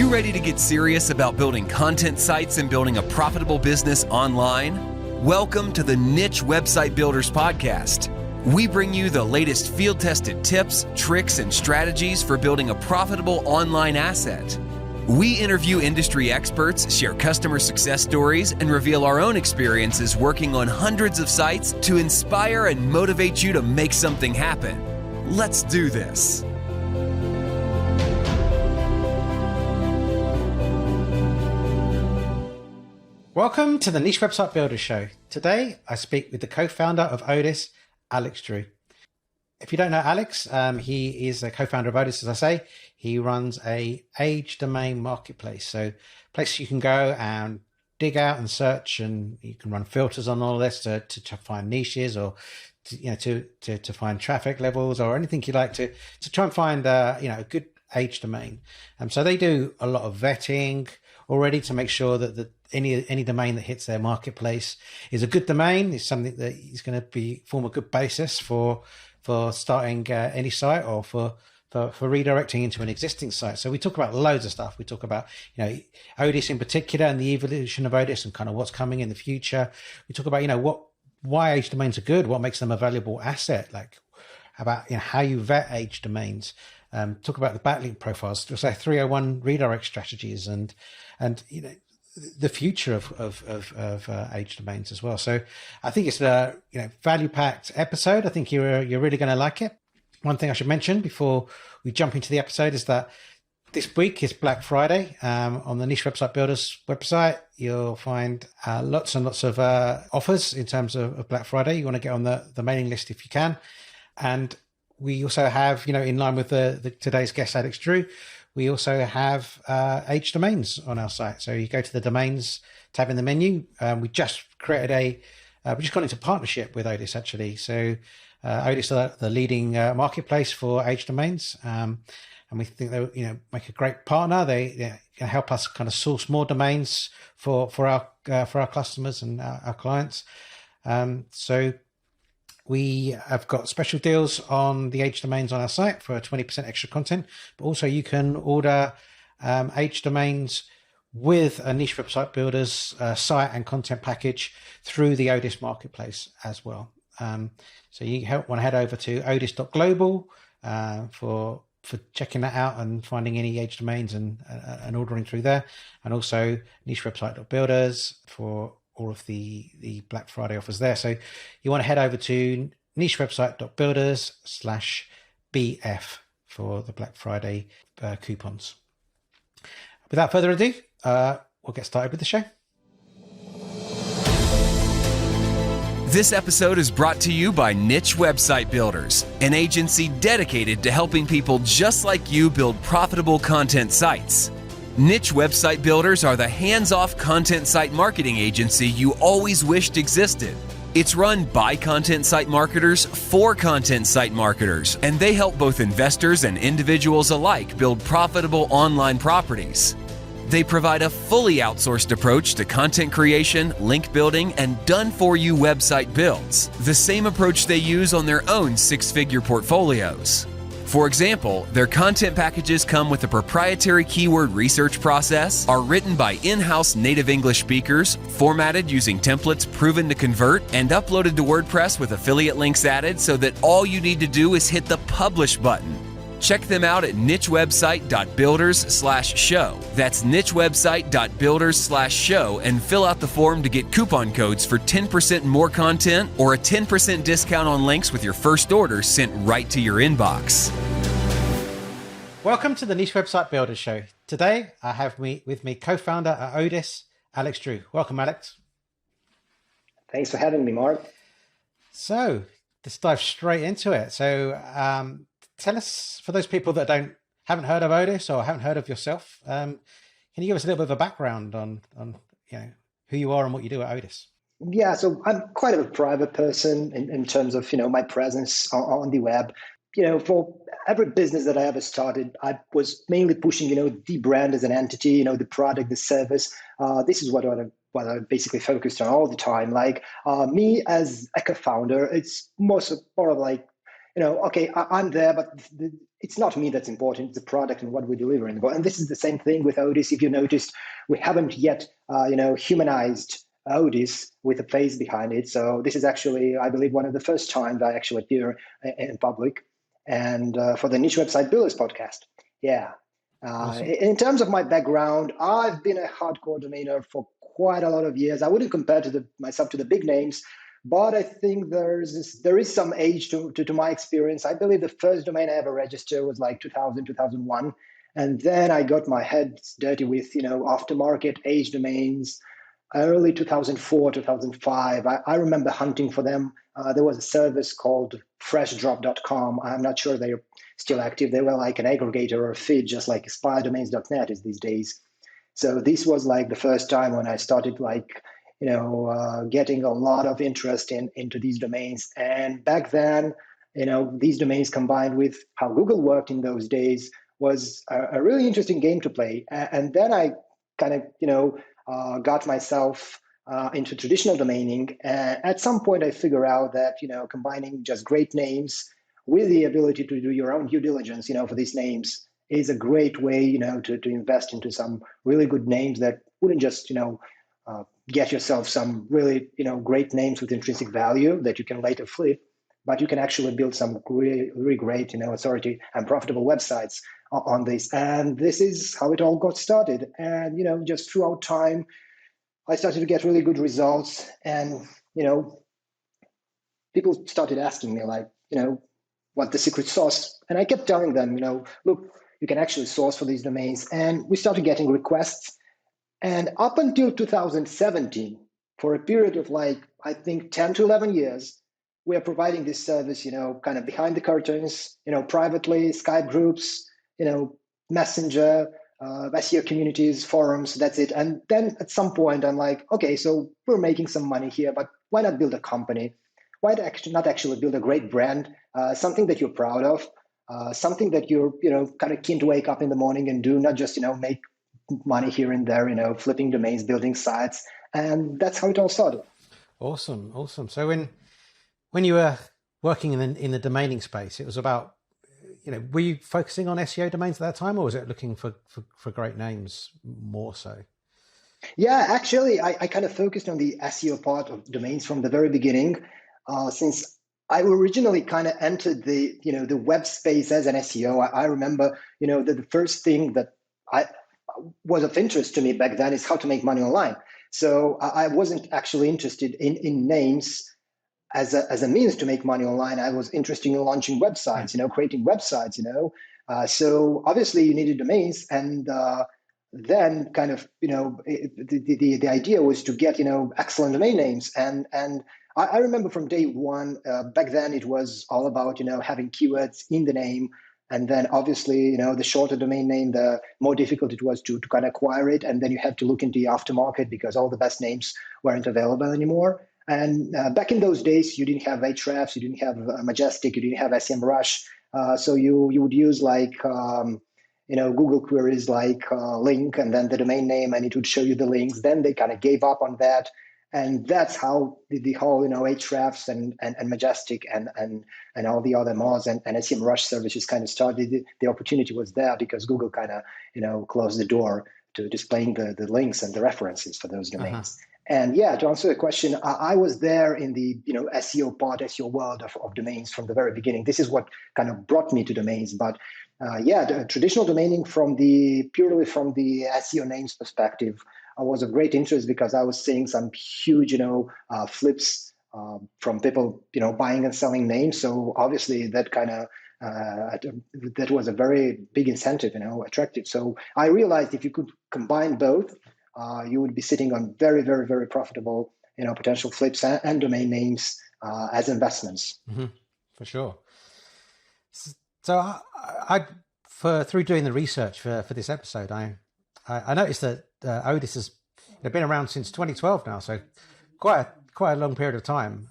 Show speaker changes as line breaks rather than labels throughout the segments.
you ready to get serious about building content sites and building a profitable business online? Welcome to the Niche Website Builders Podcast. We bring you the latest field-tested tips, tricks, and strategies for building a profitable online asset. We interview industry experts, share customer success stories, and reveal our own experiences working on hundreds of sites to inspire and motivate you to make something happen. Let's do this.
Welcome to the Niche Website Builder Show. Today, I speak with the co-founder of ODYS, Alex Drew. If you don't know Alex, he is a co-founder of ODYS, as I say. He runs a age domain marketplace, so place you can go and dig out and search, and you can run filters on all this to find niches or to find traffic levels or anything you like to try and find a good age domain. So they do a lot of vetting already to make sure that any domain that hits their marketplace is a good domain, is something that is going to form a good basis for starting any site or for redirecting into an existing site. So we talk about loads of stuff. We talk about ODYS in particular and the evolution of ODYS and kind of what's coming in the future. We talk about why age domains are good, what makes them a valuable asset, like about how you vet age domains. Talk about the backlink profiles, so 301 redirect strategies, and the future of age domains as well. So I think it's a value-packed episode. I think you're really going to like it. One thing I should mention before we jump into the episode is that this week is Black Friday. On the Niche Website Builders website, you'll find lots and lots of offers in terms of Black Friday. You want to get on the mailing list if you can. And we also have, in line with today's guest, Alex Drew, we also have age domains on our site. So you go to the domains tab in the menu. We just created we just got into partnership with ODYS actually. So ODYS are the leading marketplace for age domains. And we think they make a great partner. They can help us kind of source more domains for our customers and our clients. So we have got special deals on the age domains on our site for 20% extra content, but also you can order age domains with a Niche Website Builders site and content package through the ODYS marketplace as well. So you want to head over to odys.global for checking that out and finding any age domains and ordering through there, and also nichewebsite.builders for all of the Black Friday offers there. So you want to head over to nichewebsite.builders/BF for the Black Friday coupons. Without further ado, we'll get started with the show.
This episode is brought to you by Niche Website Builders, an agency dedicated to helping people just like you build profitable content sites. Niche Website Builders are the hands-off content site marketing agency you always wished existed. It's run by content site marketers for content site marketers, and they help both investors and individuals alike build profitable online properties. They provide a fully outsourced approach to content creation, link building, and done-for-you website builds, the same approach they use on their own six-figure portfolios. For example, their content packages come with a proprietary keyword research process, are written by in-house native English speakers, formatted using templates proven to convert, and uploaded to WordPress with affiliate links added so that all you need to do is hit the publish button. Check them out at nichewebsite.builders/show. That's nichewebsite.builders/show, and fill out the form to get coupon codes for 10% more content or a 10% discount on links with your first order sent right to your inbox.
Welcome to the Niche Website Builders Show. Today, I have with me co-founder at ODYS, Alex Drew. Welcome, Alex.
Thanks for having me, Mark.
So let's dive straight into it. So tell us, for those people that haven't heard of ODYS or haven't heard of yourself, can you give us a little bit of a background on who you are and what you do at ODYS?
Yeah, so I'm quite a private person in terms of my presence on the web. For every business that I ever started, I was mainly pushing the brand as an entity, the product, the service. This is what I basically focused on all the time. Like me as a co-founder, it's more of like okay, I'm there, but it's not me that's important. It's the product and what we deliver in the book. And this is the same thing with ODYS. If you noticed, we haven't yet, humanized ODYS with a face behind it. So this is actually, I believe, one of the first times I actually appear in public, and for the Niche Website Builders podcast. Yeah.
Awesome.
In terms of my background, I've been a hardcore domainer for quite a lot of years. I wouldn't compare myself to the big names, but I think there is some age to my experience. I believe the first domain I ever registered was like 2000, 2001. And then I got my head dirty with, aftermarket age domains, early 2004, 2005. I remember hunting for them. There was a service called freshDrop.com. I'm not sure they're still active. They were like an aggregator or a feed, just like aspiredomains.net is these days. So this was like the first time when I started getting a lot of interest into these domains. And back then, these domains combined with how Google worked in those days was a really interesting game to play. And then I kind of, got myself into traditional domaining. And at some point, I figured out that, combining just great names with the ability to do your own due diligence, for these names is a great way, to invest into some really good names that wouldn't just, get yourself some really, great names with intrinsic value that you can later flip, but you can actually build some really great, authority and profitable websites on this. And this is how it all got started. And, just throughout time, I started to get really good results. And, people started asking me like, what the secret sauce. And I kept telling them, look, you can actually source for these domains. And we started getting requests. And up until 2017, for a period of I think 10 to 11 years, we are providing this service, kind of behind the curtains, privately, Skype groups, Messenger, SEO communities, forums, that's it. And then at some point, I'm like, okay, so we're making some money here, but why not build a company? Why not actually build a great brand, something that you're proud of, something that you're, kind of keen to wake up in the morning and do, not just, make money here and there, flipping domains, building sites. And that's how it all started.
Awesome. So when you were working in the domaining space, it was about, were you focusing on SEO domains at that time, or was it looking for great names more so?
Yeah, actually, I kind of focused on the SEO part of domains from the very beginning, since I originally kind of entered the web space as an SEO. I remember, the first thing that was of interest to me back then is how to make money online. So I wasn't actually interested in names as a means to make money online. I was interested in launching websites, creating websites, so obviously you needed domains. And then kind of, the idea was to get, excellent domain names. And I remember from day one, back then it was all about, having keywords in the name. And then obviously, the shorter domain name, the more difficult it was to kind of acquire it. And then you had to look into the aftermarket because all the best names weren't available anymore. And back in those days, you didn't have Ahrefs, you didn't have Majestic, you didn't have SEMrush. So you would use Google queries like link and then the domain name, and it would show you the links. Then they kind of gave up on that. And that's how the whole, Ahrefs and Majestic and all the other mods and SEMrush services kind of started. The opportunity was there because Google kind of, closed the door to displaying the links and the references for those domains. And yeah, to answer the question, I was there in the SEO world of domains from the very beginning. This is what kind of brought me to domains. But the traditional domaining purely from the SEO names perspective, was of great interest because I was seeing some huge, flips from people, buying and selling names. So obviously that kind of that was a very big incentive, attractive. So I realized if you could combine both, you would be sitting on very, very, very profitable, potential flips and domain names as investments.
Mm-hmm. For sure. So through doing the research for this episode, I noticed that ODYS has been around since 2012 now, so quite a long period of time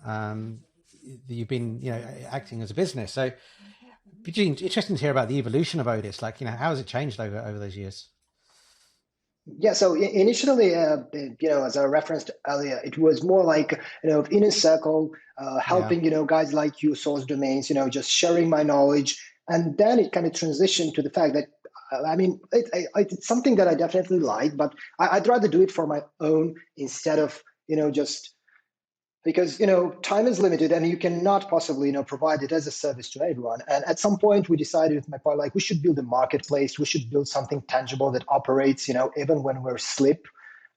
you've been acting as a business. So it'd be interesting to hear about the evolution of ODYS. How has it changed over those years?
Yeah, so initially, as I referenced earlier, it was more like, inner circle,
Yeah.
helping, guys like you source domains, just sharing my knowledge. And then it kind of transitioned to the fact that, it's something that I definitely like, but I'd rather do it for my own instead of, just because time is limited and you cannot possibly provide it as a service to everyone. And at some point we decided with my partner, like, we should build a marketplace, we should build something tangible that operates even when we're asleep.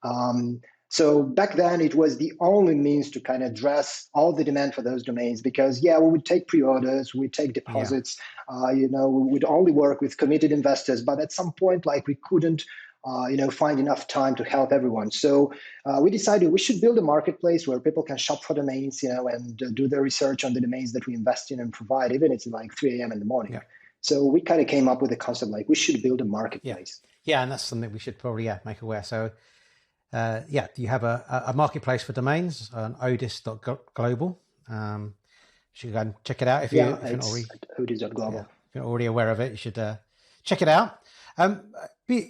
um, so back then it was the only means to kind of address all the demand for those domains, because yeah, we would take pre-orders, we would take
Yeah.
deposits, we would only work with committed investors, but at some point, like, we couldn't find enough time to help everyone. So we decided we should build a marketplace where people can shop for domains, and do their research on the domains that we invest in and provide, even if it's like 3 a.m. in the morning.
Yeah.
So we kind of came up with the concept, like, we should build a
Yeah.
marketplace.
Yeah. And that's something we should probably, make aware. So, you have a marketplace for domains on ODYS.global. You should go and check it out if you're not already,
ODYS.global.
if you're already aware of it. You should check it out.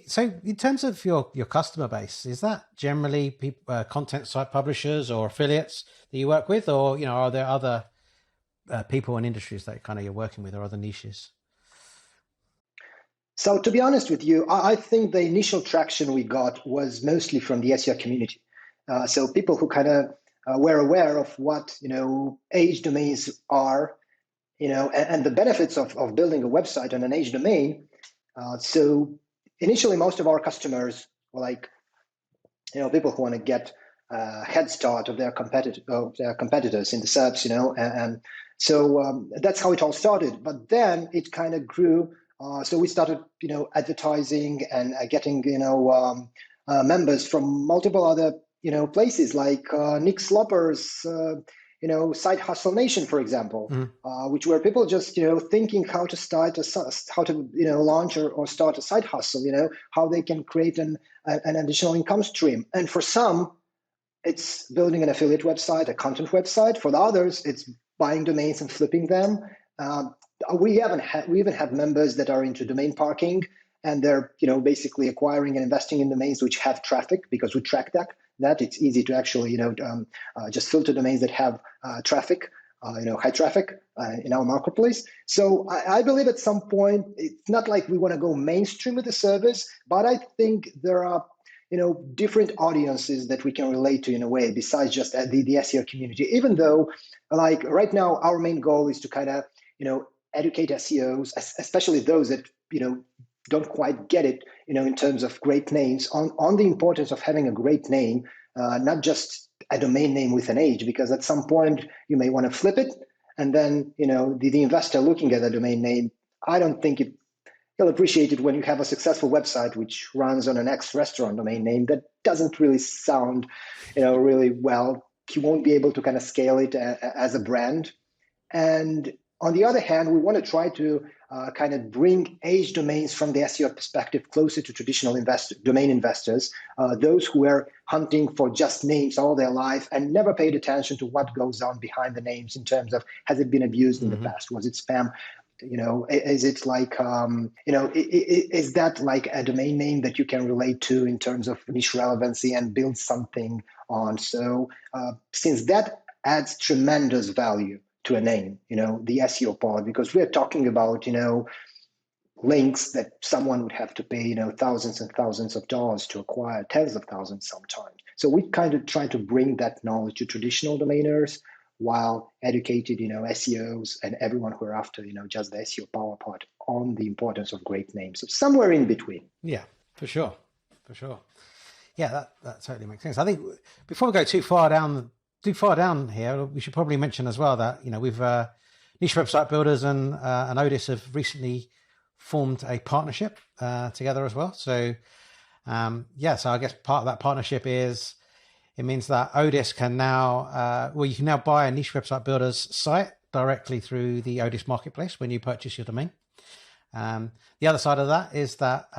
So in terms of your customer base, is that generally people, content site publishers or affiliates that you work with, or are there other people and industries that kind of you're working with, or other niches?
So to be honest with you, I think the initial traction we got was mostly from the SEO community. So people who kind of were aware of what age domains are, and the benefits of building a website on an age domain. So initially, most of our customers were like, people who want to get a head start of their competitors in the SERPs, and so that's how it all started. But then it kind of grew. So we started, advertising and getting, members from multiple other, places like Nick Slopper's, Side Hustle Nation, for example, which were people just, thinking how to start how to, launch or start a side hustle, how they can create an additional income stream. And for some, it's building an affiliate website, a content website. For the others, it's buying domains and flipping them. We even have members that are into domain parking, and they're basically acquiring and investing in domains which have traffic, because we track that it's easy to actually just filter domains that have traffic, high traffic in our marketplace. So I believe at some point, it's not like we want to go mainstream with the service, but I think there are different audiences that we can relate to in a way, besides just the SEO community. Even though, like, right now our main goal is to kind of educate SEOs, especially those that don't quite get it, in terms of great names, on the importance of having a great name, not just a domain name with an age, because at some point you may want to flip it, and then the investor looking at a domain name, I don't think he'll appreciate it when you have a successful website which runs on an ex-restaurant domain name that doesn't really sound really well. You won't be able to kind of scale it as a brand. And on the other hand, we want to try to kind of bring age domains from the SEO perspective closer to traditional domain investors, those who were hunting for just names all their life and never paid attention to what goes on behind the names in terms of, has it been abused in the past? Was it spam? Is it like, is that like a domain name that you can relate to in terms of niche relevancy and build something on? So since that adds tremendous value to a name, the SEO part, because we're talking about, links that someone would have to pay, thousands and thousands of dollars to acquire, tens of thousands sometimes. So we kind of try to bring that knowledge to traditional domainers while educated, SEOs and everyone who are after, just the SEO power part on the importance of great names. So somewhere in between.
Yeah, for sure. Yeah, that totally makes sense. I think before we go too far down here, we should probably mention as well that we've Niche Website Builders and ODYS have recently formed a partnership together as well. So so I guess part of that partnership is, it means that ODYS can now you can now buy a Niche Website Builders site directly through the ODYS marketplace when you purchase your domain. The other side of that is that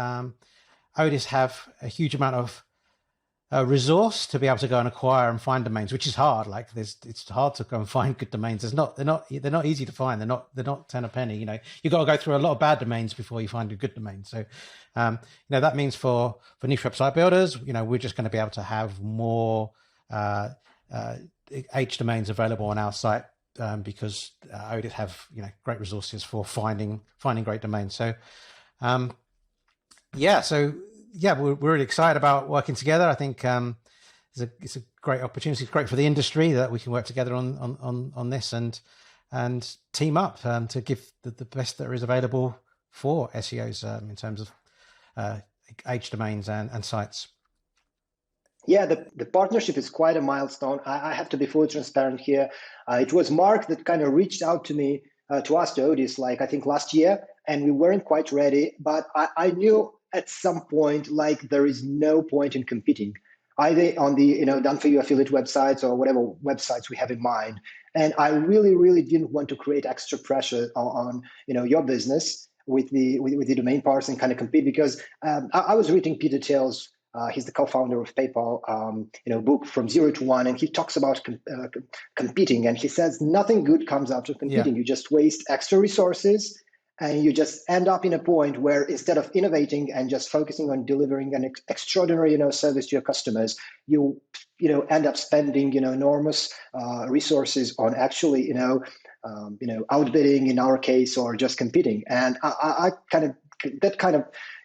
ODYS have a huge amount of resource to be able to go and acquire and find domains, which is hard. Like it's hard to go and find good domains. They're not easy to find. They're not 10 a penny. You know, you've got to go through a lot of bad domains before you find a good domain. So, you know, that means for niche website builders, you know, we're just going to be able to have more H domains available on our site because ODYS have, you know, great resources for finding great domains. So, we're really excited about working together. I think it's a great opportunity. It's great for the industry that we can work together on this and team up to give the best that is available for SEOs in terms of H domains and sites.
Yeah, the partnership is quite a milestone. I have to be fully transparent here. It was Mark that kind of reached out to me to us, to ODYS, like I think last year, and we weren't quite ready. But I knew at some point, like there is no point in competing, either on the, you know, done for you affiliate websites or whatever websites we have in mind. And I really, really didn't want to create extra pressure on you know, your business with the domain parts and kind of compete, because I was reading Peter Thiel's. He's the co-founder of PayPal, you know, book From Zero to One, and he talks about competing, and he says nothing good comes out of competing. Yeah. You just waste extra resources, and you just end up in a point where instead of innovating and just focusing on delivering an extraordinary, you know, service to your customers, you end up spending, you know, enormous resources on actually, you know, outbidding in our case, or just competing. And I kind of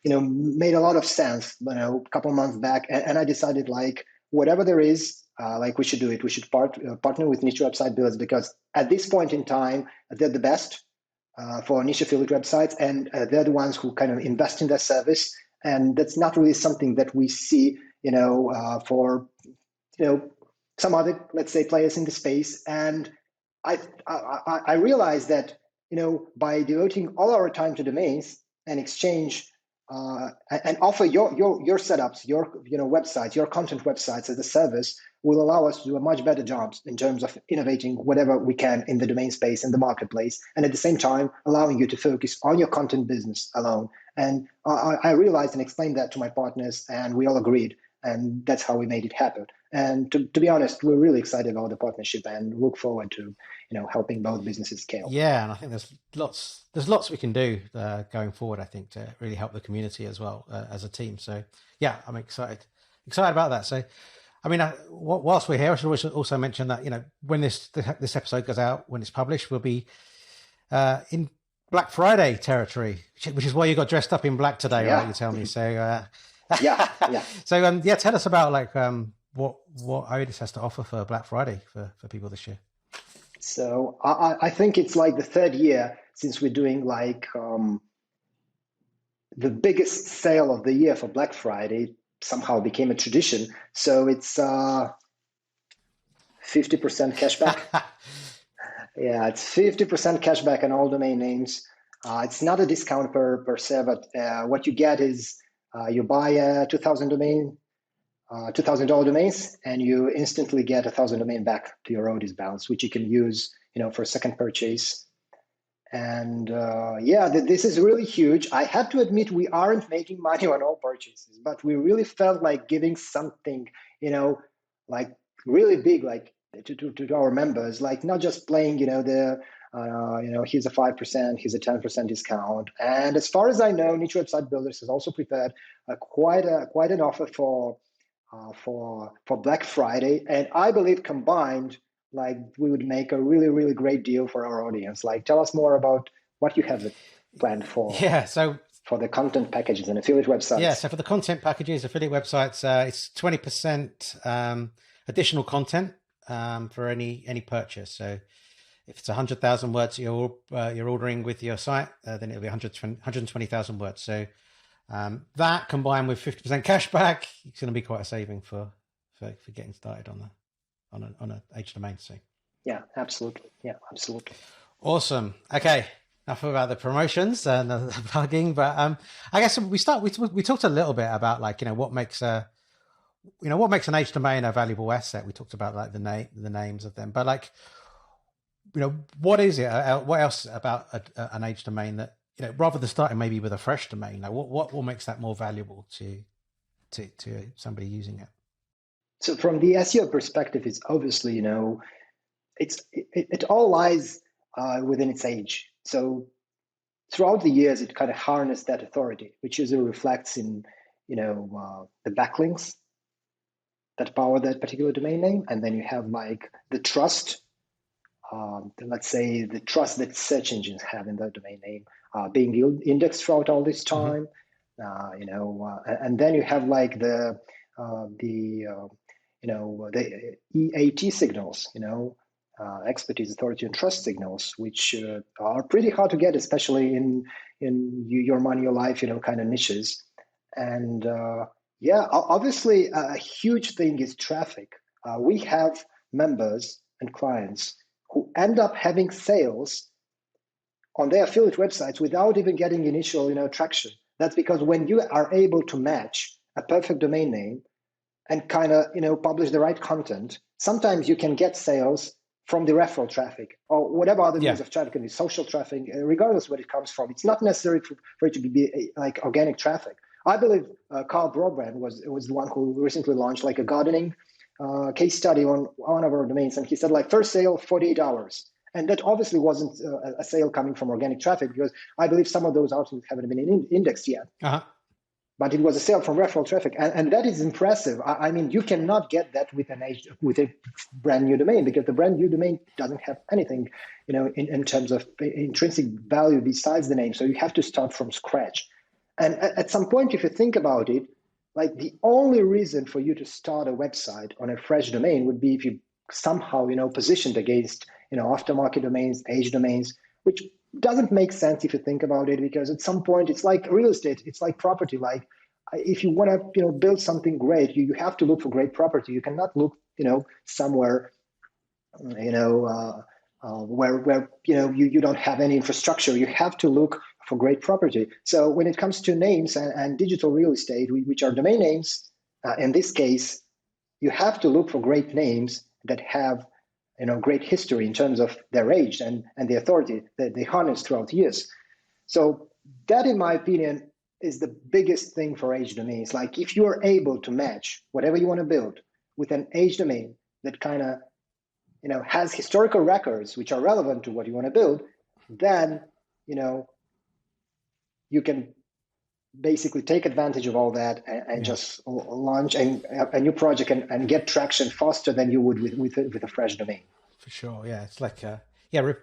you know, made a lot of sense, you know, a couple of months back. And I decided, like, whatever there is, like, we should do it. We should partner with niche website builders, because at this point in time, they're the best for niche affiliate websites, and they're the ones who kind of invest in their service. And that's not really something that we see, you know, for, you know, some other, let's say, players in the space. And I realized that, you know, by devoting all our time to domains and exchange and offer your setups, your, you know, websites, your content websites as a service, will allow us to do a much better job in terms of innovating whatever we can in the domain space and the marketplace, and at the same time allowing you to focus on your content business alone. And I realized and explained that to my partners, and we all agreed, and that's how we made it happen. And to be honest, we're really excited about the partnership and look forward to, you know, helping both businesses scale.
Yeah, and I think there's lots we can do going forward, I think, to really help the community as well as a team. So yeah, I'm excited about that. So I mean, whilst we're here, I should also mention that, you know, when this episode goes out, when it's published, we'll be in Black Friday territory, which is why you got dressed up in black today, right? You tell me. So
yeah.
So tell us about like what ODYS has to offer for Black Friday for people this year.
So I think it's like the third year since we're doing like the biggest sale of the year for Black Friday. Somehow became a tradition. So it's 50% cashback. Yeah, it's 50% cashback on all domain names. It's not a discount per se, but what you get is you buy a $2,000 domains, and you instantly get 1,000 domain back to your ODYS balance, which you can use, you know, for a second purchase. And this is really huge. I have to admit, we aren't making money on all purchases, but we really felt like giving something, you know, like really big, like to our members, like not just playing, you know, here's a 5%, here's a 10% discount. And as far as I know, Niche Website Builders has also prepared quite an offer for Black Friday. And I believe combined, like, we would make a really, really great deal for our audience. Like, tell us more about what you have planned for.
Yeah, so
for the content packages and affiliate websites.
Yeah, so for the content packages, affiliate websites, it's 20% additional content for any purchase. So if it's 100,000 words you're ordering with your site, then it'll be 120,000 words. So that combined with 50% cash back, it's going to be quite a saving for getting started on a H domain. So
yeah, absolutely.
Awesome. Okay, enough about the promotions and the plugging, but I guess we talked a little bit about, like, you know, what makes an H domain a valuable asset. We talked about, like, the names of them, but, like, you know, what is it? What else about an H domain that, you know, rather than starting maybe with a fresh domain, like what makes that more valuable to somebody using it?
So from the SEO perspective, it's obviously, it all lies within its age. So throughout the years, it kind of harnessed that authority, which usually reflects in, the backlinks that power that particular domain name. And then you have like the trust, let's say the trust that search engines have in that domain name being indexed throughout all this time. And then you have like the EAT signals, expertise, authority, and trust signals, which are pretty hard to get, especially in your money, your life, kind of niches. And obviously, a huge thing is traffic. We have members and clients who end up having sales on their affiliate websites without even getting initial, traction. That's because when you are able to match a perfect domain name and kind of, publish the right content, sometimes you can get sales from the referral traffic or whatever other means of traffic, can be social traffic, regardless where it comes from. It's not necessary for it to be like organic traffic. I believe Carl Broadband was the one who recently launched like a gardening case study on one of our domains. And he said like first sale, 48 hours. And that obviously wasn't a sale coming from organic traffic, because I believe some of those articles haven't been indexed yet. But it was a sale from referral traffic. And that is impressive. I mean, you cannot get that with a brand new domain, because the brand new domain doesn't have anything, in terms of intrinsic value besides the name. So you have to start from scratch. And at some point, if you think about it, like the only reason for you to start a website on a fresh domain would be if you somehow, positioned against, aftermarket domains, page domains, which doesn't make sense if you think about it, because at some point it's like real estate, it's like property. Like if you want to, build something great, you have to look for great property. You cannot look, somewhere, where you don't have any infrastructure. You have to look for great property. So when it comes to names and digital real estate, which are domain names, in this case, you have to look for great names that have great history in terms of their age and the authority that they harness throughout the years. So that, in my opinion, is the biggest thing for age domains. Like if you are able to match whatever you want to build with an age domain that kind of has historical records which are relevant to what you want to build, then you can basically take advantage of all that and just launch a new project and get traction faster than you would with a fresh domain.
For sure, yeah, it's like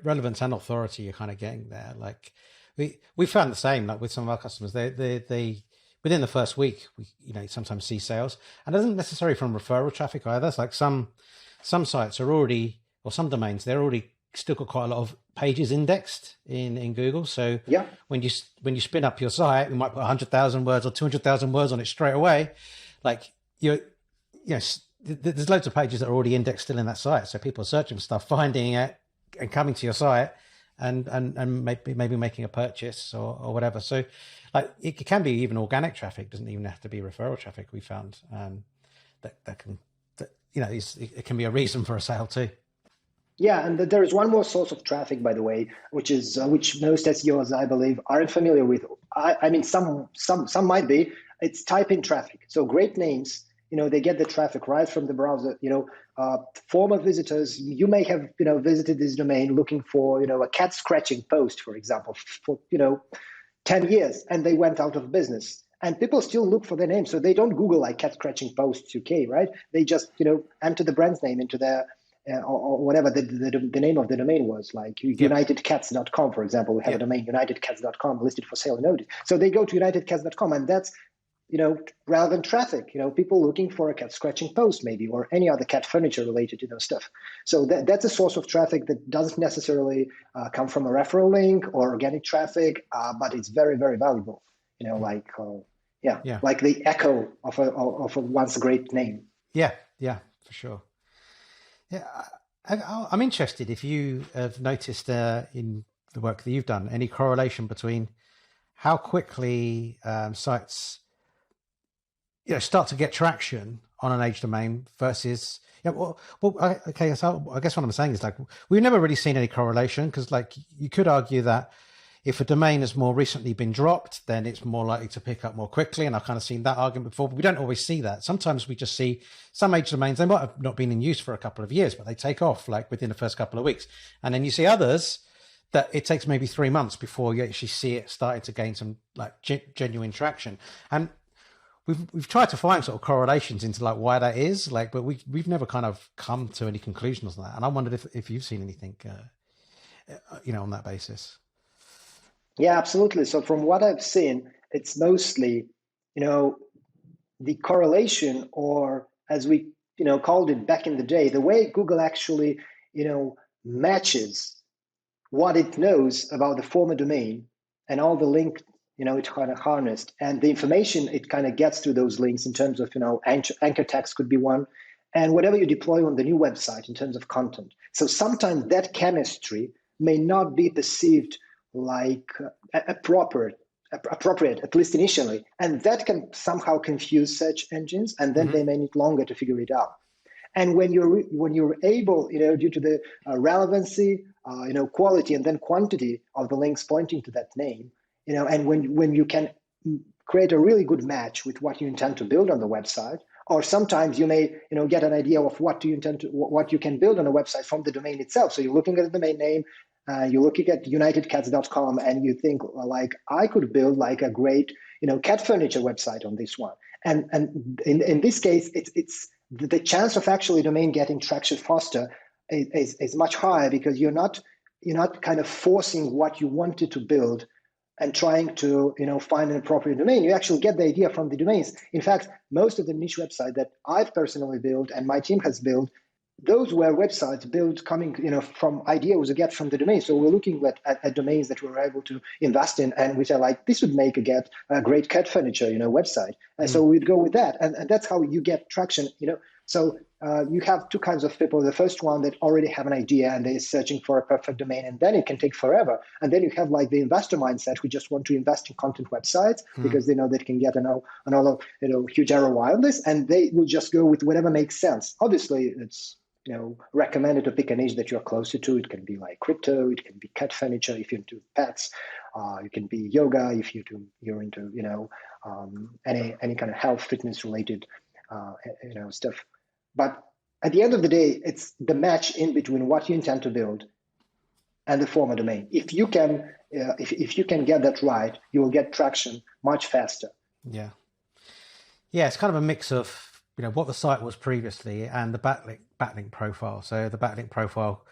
relevance and authority. You're kind of getting there. Like we found the same. Like with some of our customers, they within the first week, we sometimes see sales, and it isn't necessarily from referral traffic either. It's like some sites are already, or some domains, they're already still got quite a lot of pages indexed in Google. So when you spin up your site, we might put 100,000 words or 200,000 words on it straight away. Like there's loads of pages that are already indexed still in that site. So people are searching for stuff, finding it, and coming to your site, and maybe making a purchase or whatever. So like it can be even organic traffic. It doesn't even have to be referral traffic. We found it can be a reason for a sale too.
Yeah, and there is one more source of traffic, by the way, which most SEOs, I believe, aren't familiar with. I mean, some might be. It's type-in traffic. So great names, they get the traffic right from the browser. Former visitors, you may have visited this domain looking for a cat scratching post, for example, for 10 years, and they went out of business. And people still look for their name, so they don't Google like cat scratching post UK, right? They just enter the brand's name into their or whatever the name of the domain was, like unitedcats.com, for example. We have a domain, unitedcats.com, listed for sale in ODYS. So they go to unitedcats.com, and that's relevant traffic. People looking for a cat scratching post, maybe, or any other cat furniture related to stuff. So that's a source of traffic that doesn't necessarily come from a referral link or organic traffic, but it's very, very valuable. Like the echo of a once great name.
Yeah, for sure. Yeah, I'm interested if you have noticed in the work that you've done any correlation between how quickly sites start to get traction on an age domain versus okay. So I guess what I'm saying is like we've never really seen any correlation, because like you could argue that if a domain has more recently been dropped, then it's more likely to pick up more quickly. And I've kind of seen that argument before, but we don't always see that. Sometimes we just see some age domains, they might have not been in use for a couple of years, but they take off like within the first couple of weeks. And then you see others that it takes maybe 3 months before you actually see it starting to gain some like genuine traction. And we've tried to find sort of correlations into like why that is, like, but we've never kind of come to any conclusions on that. And I wondered if you've seen anything, on that basis.
Yeah, absolutely. So from what I've seen, it's mostly, the correlation, or as we, called it back in the day, the way Google actually, matches what it knows about the former domain and all the link, it kind of harnessed, and the information it kind of gets through those links in terms of, anchor text could be one, and whatever you deploy on the new website in terms of content. So sometimes that chemistry may not be perceived like appropriate, at least initially. And that can somehow confuse search engines, and then they may need longer to figure it out. And when you're able, due to the relevancy, quality, and then quantity of the links pointing to that name, and when you can create a really good match with what you intend to build on the website, or sometimes you may, get an idea of what you can build on a website from the domain itself. So you're looking at the domain name, you're looking at unitedcats.com, and you think, like, I could build like a great, cat furniture website on this one. And in this case, it's the chance of actually domain getting traction faster is much higher, because you're not kind of forcing what you wanted to build and trying to find an appropriate domain. You actually get the idea from the domains. In fact, most of the niche websites that I've personally built and my team has built, those were websites built coming from ideas we get from the domain. So we're looking at domains that we were able to invest in, and we say, like, this would make a great cat furniture website. And so we'd go with that, and that's how you get traction. So you have two kinds of people. The first one that already have an idea and they're searching for a perfect domain, and then it can take forever. And then you have like the investor mindset who just want to invest in content websites because they know they can get another huge ROI on this, and they will just go with whatever makes sense. Obviously, it's recommended to pick a niche that you're closer to. It can be like crypto, it can be cat furniture if you're into pets, it can be yoga if you're into any kind of health fitness related stuff. But at the end of the day, it's the match in between what you intend to build and the former domain. If you can get that right, you will get traction much faster.
Yeah, it's kind of a mix of what the site was previously and the backlink profile. So the backlink profile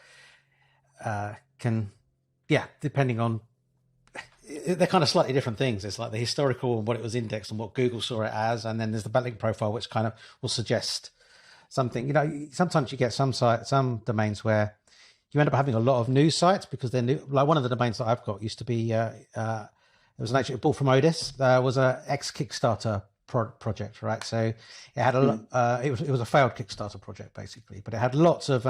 can, depending on, they're kind of slightly different things. It's like the historical and what it was indexed and what Google saw it as, and then there's the backlink profile, which kind of will suggest something. Sometimes you get some domains where you end up having a lot of news sites because they're new. Like one of the domains that I've got used to be, it was actually bought from ODYS. Was a ex Kickstarter project, right? So it had it was a failed Kickstarter project basically, but it had lots of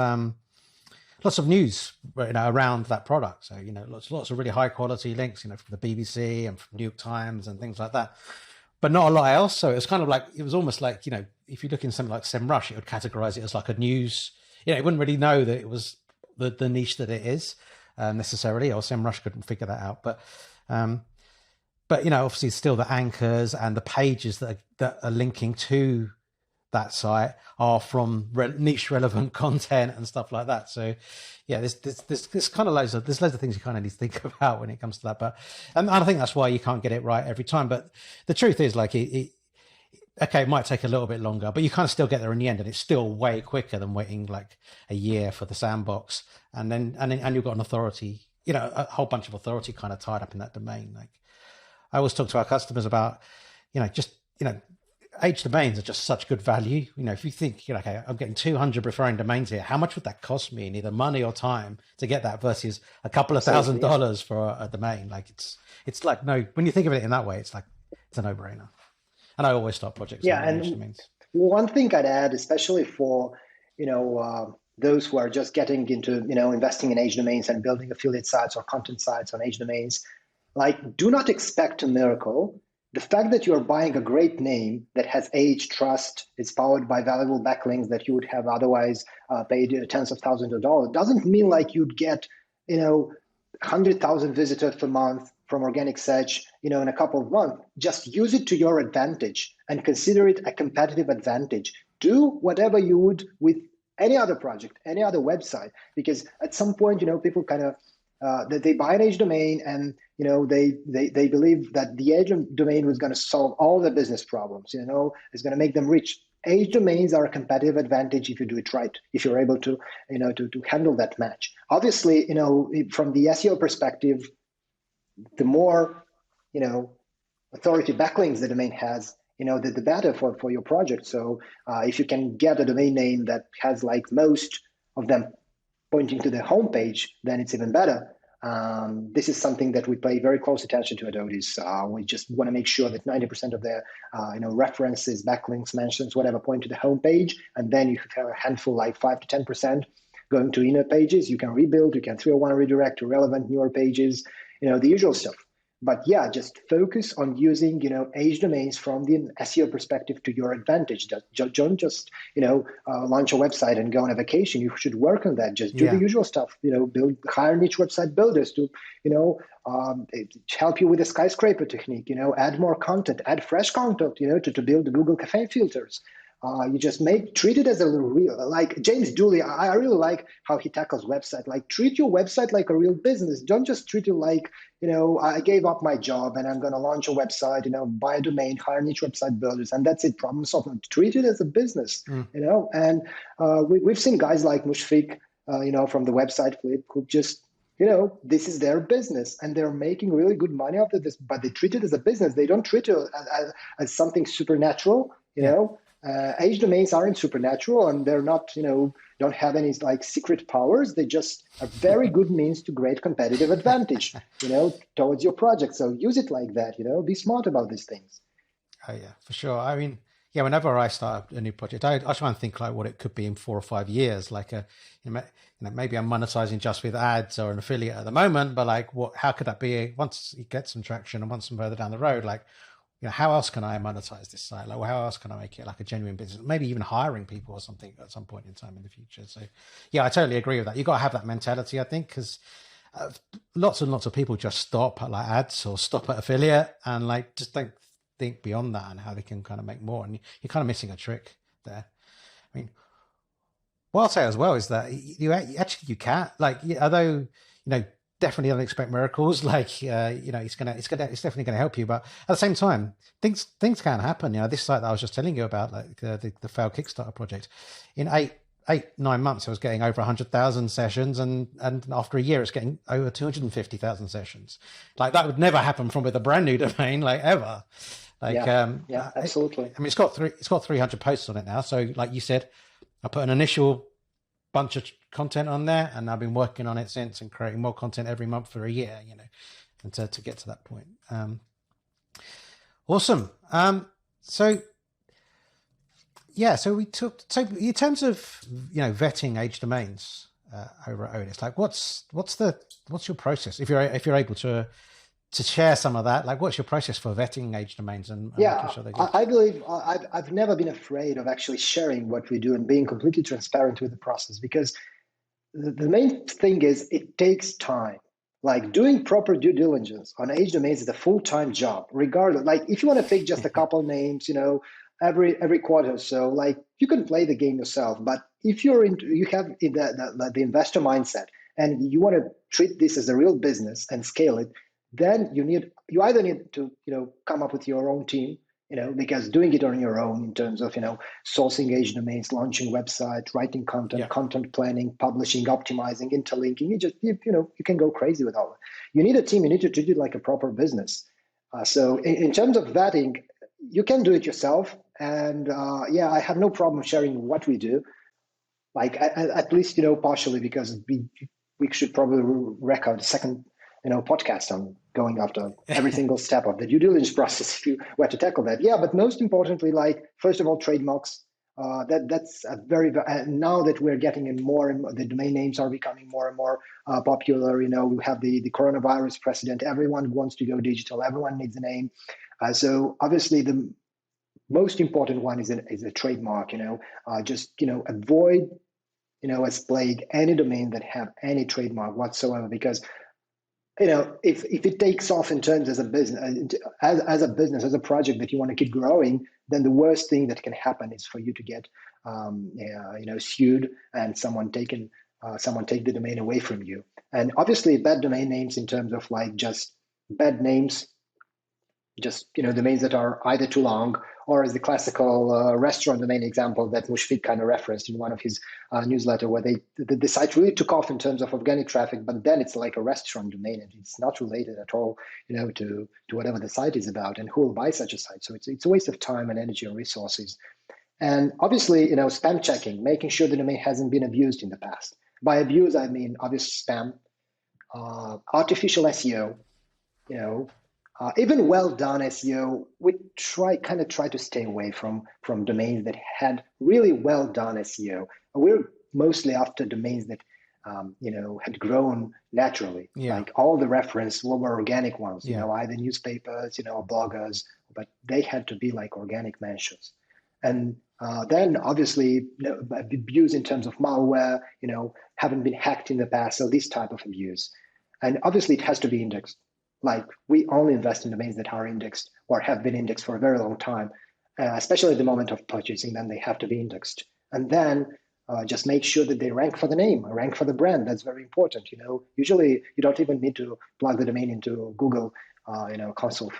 news around that product. So lots of really high quality links, from the BBC and from New York Times and things like that, but not a lot else. So it was kind of like, it was almost like if you look in something like SEMrush, it would categorize it as like a news. It wouldn't really know that it was the niche that it is necessarily, or SEMrush couldn't figure that out. But obviously still the anchors and the pages that are linking to that site are from niche relevant content and stuff like that. So there's kind of loads of things you kind of need to think about when it comes to that. But and I think that's why you can't get it right every time. But the truth is, like, it might take a little bit longer, but you kind of still get there in the end, and it's still way quicker than waiting like a year for the sandbox, and you've got an authority, a whole bunch of authority kind of tied up in that domain. Like I always talk to our customers about, age domains are just such good value. If you think, okay, I'm getting 200 referring domains here, how much would that cost me in either money or time to get that versus a couple of $1,000 for a domain? Like it's like, no, when you think of it in that way, it's like, it's a no-brainer. And I always start projects.
And
domains.
One thing I'd add, especially for, those who are just getting into, investing in age domains and building affiliate sites or content sites on age domains, like, do not expect a miracle. The fact that you're buying a great name that has age, trust, it's powered by valuable backlinks that you would have otherwise paid tens of thousands of dollars, doesn't mean like you'd get, 100,000 visitors per month from organic search, in a couple of months. Just use it to your advantage and consider it a competitive advantage. Do whatever you would with any other project, any other website, because at some point, people kind of that they buy an age domain and they believe that the age domain was going to solve all the business problems. It's going to make them rich. Age domains are a competitive advantage if you do it right, if you're able to to handle that match. Obviously, from the SEO perspective, the more authority backlinks the domain has, the better for your project. So if you can get a domain name that has like most of them pointing to the homepage, then it's even better. This is something that we pay very close attention to at ODYS. We just want to make sure that 90% of their references, backlinks, mentions, whatever, point to the homepage, and then you have a handful, like 5 to 10%, going to inner pages. You can rebuild, you can 301 redirect to relevant newer pages, the usual stuff. But yeah, just focus on using, age domains from the SEO perspective to your advantage. Don't just, launch a website and go on a vacation. You should work on that. Just do the usual stuff, hire niche website builders to, help you with the skyscraper technique, add more content, add fresh content, to build the Google Cafe filters. You just treat it as a real, like James Dooley. I really like how he tackles website. Like, treat your website like a real business. Don't just treat it like, I gave up my job and I'm going to launch a website, buy a domain, hire niche website builders, and that's it. Problem solved. Treat it as a business, and we've seen guys like Mushfiq, from the website flip, who just, this is their business and they're making really good money out of this, but they treat it as a business. They don't treat it as something supernatural, age domains aren't supernatural, and they're not, don't have any like secret powers. They just are very good means to great competitive advantage, towards your project. So use it like that, be smart about these things.
Oh yeah, for sure. I mean, yeah, whenever I start a new project, I try and think like what it could be in 4 or 5 years. Like maybe I'm monetizing just with ads or an affiliate at the moment, but like how could that be once you get some traction and once some further down the road, like, how else can I monetize this site? Like, how else can I make it like a genuine business? Maybe even hiring people or something at some point in time in the future. So, yeah, I totally agree with that. You got to have that mentality, I think, because lots and lots of people just stop at like ads or stop at affiliate and like just don't think beyond that and how they can kind of make more. And you're kind of missing a trick there. I mean, what I'll say as well is that you can't, like, although definitely don't expect miracles. Like, it's definitely going to help you. But at the same time, things can happen. This site that I was just telling you about, like the failed Kickstarter project, in 9 months, I was getting over 100,000 sessions, and after a year, it's getting over 250,000 sessions. Like, that would never happen with a brand new domain, like, ever. Like,
yeah, absolutely.
I mean, it's got 300 posts on it now. So, like you said, I put an initial bunch of content on there, and I've been working on it since and creating more content every month for a year, and to get to that point. Awesome. So we took, so in terms of, vetting age domains over at ODYS, like what's your process? If you're able to share some of that, like what's your process for vetting age domains and making sure they get...
I believe I've never been afraid of actually sharing what we do and being completely transparent with the process, because the main thing is it takes time. Like, doing proper due diligence on age domains is a full-time job, regardless. Like, if you want to pick just a couple names, every quarter or so, like, you can play the game yourself. But if you have the investor mindset and you want to treat this as a real business and scale it, then you either need to come up with your own team, because doing it on your own in terms of sourcing age domains, launching website, writing content, content planning, publishing, optimizing, interlinking, you can go crazy with all it. You need a team. You need to treat it like a proper business. So in terms of vetting, you can do it yourself, and I have no problem sharing what we do, like at least partially, because we should probably record a second podcast on going after every single step of the due diligence process if you were to tackle that. Yeah, but most importantly, like, first of all, trademarks. That's a very now that we're getting in more and more, the domain names are becoming more and more popular. We have the coronavirus precedent. Everyone wants to go digital. Everyone needs a name. So obviously the most important one is a trademark. Avoid as plague any domain that have any trademark whatsoever, because if it takes off in terms as a business, as a business, as a project that you want to keep growing, then the worst thing that can happen is for you to get, sued and someone take the domain away from you. And obviously, bad domain names in terms of like just bad names, just domains that are either too long, or as the classical restaurant domain example that Mushfiq kind of referenced in one of his newsletter, where the site really took off in terms of organic traffic, but then it's like a restaurant domain and it's not related at all, to whatever the site is about, and who will buy such a site. So it's a waste of time and energy and resources. And obviously, spam checking, making sure the domain hasn't been abused in the past. By abuse, I mean obvious spam, artificial SEO, even well done SEO. We try to stay away from domains that had really well done SEO. We're mostly after domains that had grown naturally. Like all the reference were organic ones, either newspapers, or bloggers, but they had to be like organic mentions. And then obviously abuse in terms of malware, haven't been hacked in the past. So this type of abuse. And obviously it has to be indexed. Like we only invest in domains that are indexed or have been indexed for a very long time, especially at the moment of purchasing them, they have to be indexed. And then just make sure that they rank for the name, rank for the brand. That's very important. Usually you don't even need to plug the domain into Google, console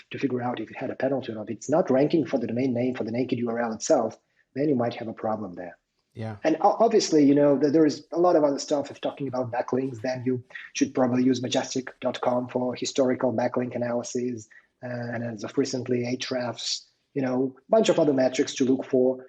to figure out if it had a penalty or not. If it's not ranking for the domain name, for the naked URL itself, then you might have a problem there.
Yeah.
And obviously, there is a lot of other stuff. If talking about backlinks, then you should probably use majestic.com for historical backlink analysis. And as of recently, Ahrefs, bunch of other metrics to look for.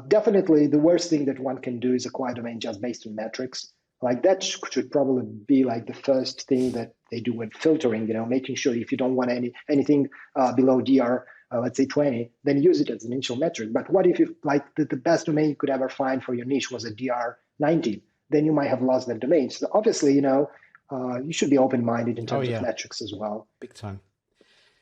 Definitely the worst thing that one can do is acquire domain just based on metrics. Like that should probably be like the first thing that they do when filtering, making sure if you don't want anything below DR, let's say 20, then use it as an initial metric. But what if the best domain you could ever find for your niche was a DR 19? Then you might have lost that domain. So obviously, you should be open-minded in terms of metrics as well.
Big time.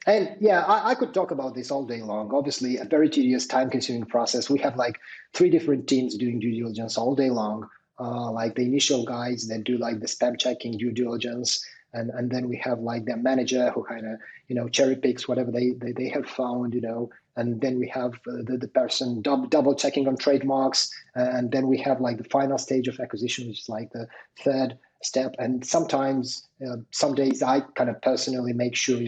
And yeah, I could talk about this all day long. Obviously, a very tedious, time-consuming process. We have like 3 different teams doing due diligence all day long. Like the initial guys that do like the spam checking due diligence. And then we have like their manager who kind of, cherry picks whatever they have found, and then we have the person double checking on trademarks. And then we have like the final stage of acquisition, which is like the third step. And sometimes, some days I kind of personally make sure,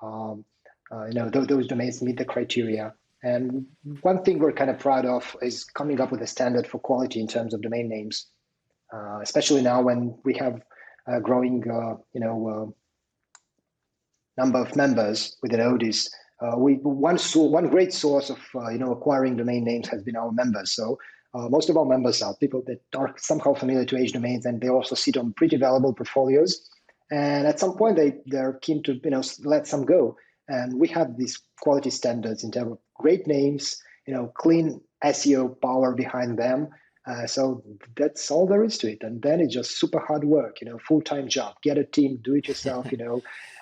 those domains meet the criteria. And one thing we're kind of proud of is coming up with a standard for quality in terms of domain names, especially now when we have a growing, number of members within ODYS. One great source of acquiring domain names has been our members. So most of our members are people that are somehow familiar to H domains, and they also sit on pretty valuable portfolios. And at some point, they're keen to let some go. And we have these quality standards in terms of great names, clean SEO power behind them. So that's all there is to it. And then it's just super hard work, full-time job. Get a team, do it yourself.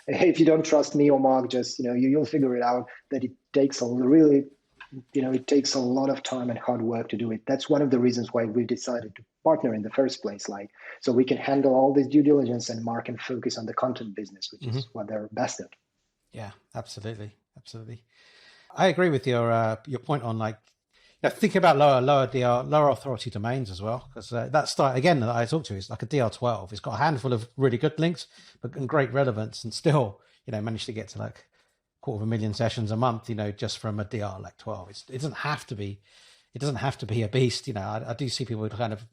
If you don't trust me or Mark, just you'll figure it out. That it takes it takes a lot of time and hard work to do it. That's one of the reasons why we decided to partner in the first place, so we can handle all this due diligence and Mark can focus on the content business, which is what they're best at. Yeah,
absolutely. I agree with your point on thinking about lower authority domains as well, because that start again that I talked to is like a DR12. It's got a handful of really good links, and great relevance, and still managed to get to like 250,000 sessions a month. Just from a DR like 12. It doesn't have to be. It doesn't have to be a beast. I do see people kind of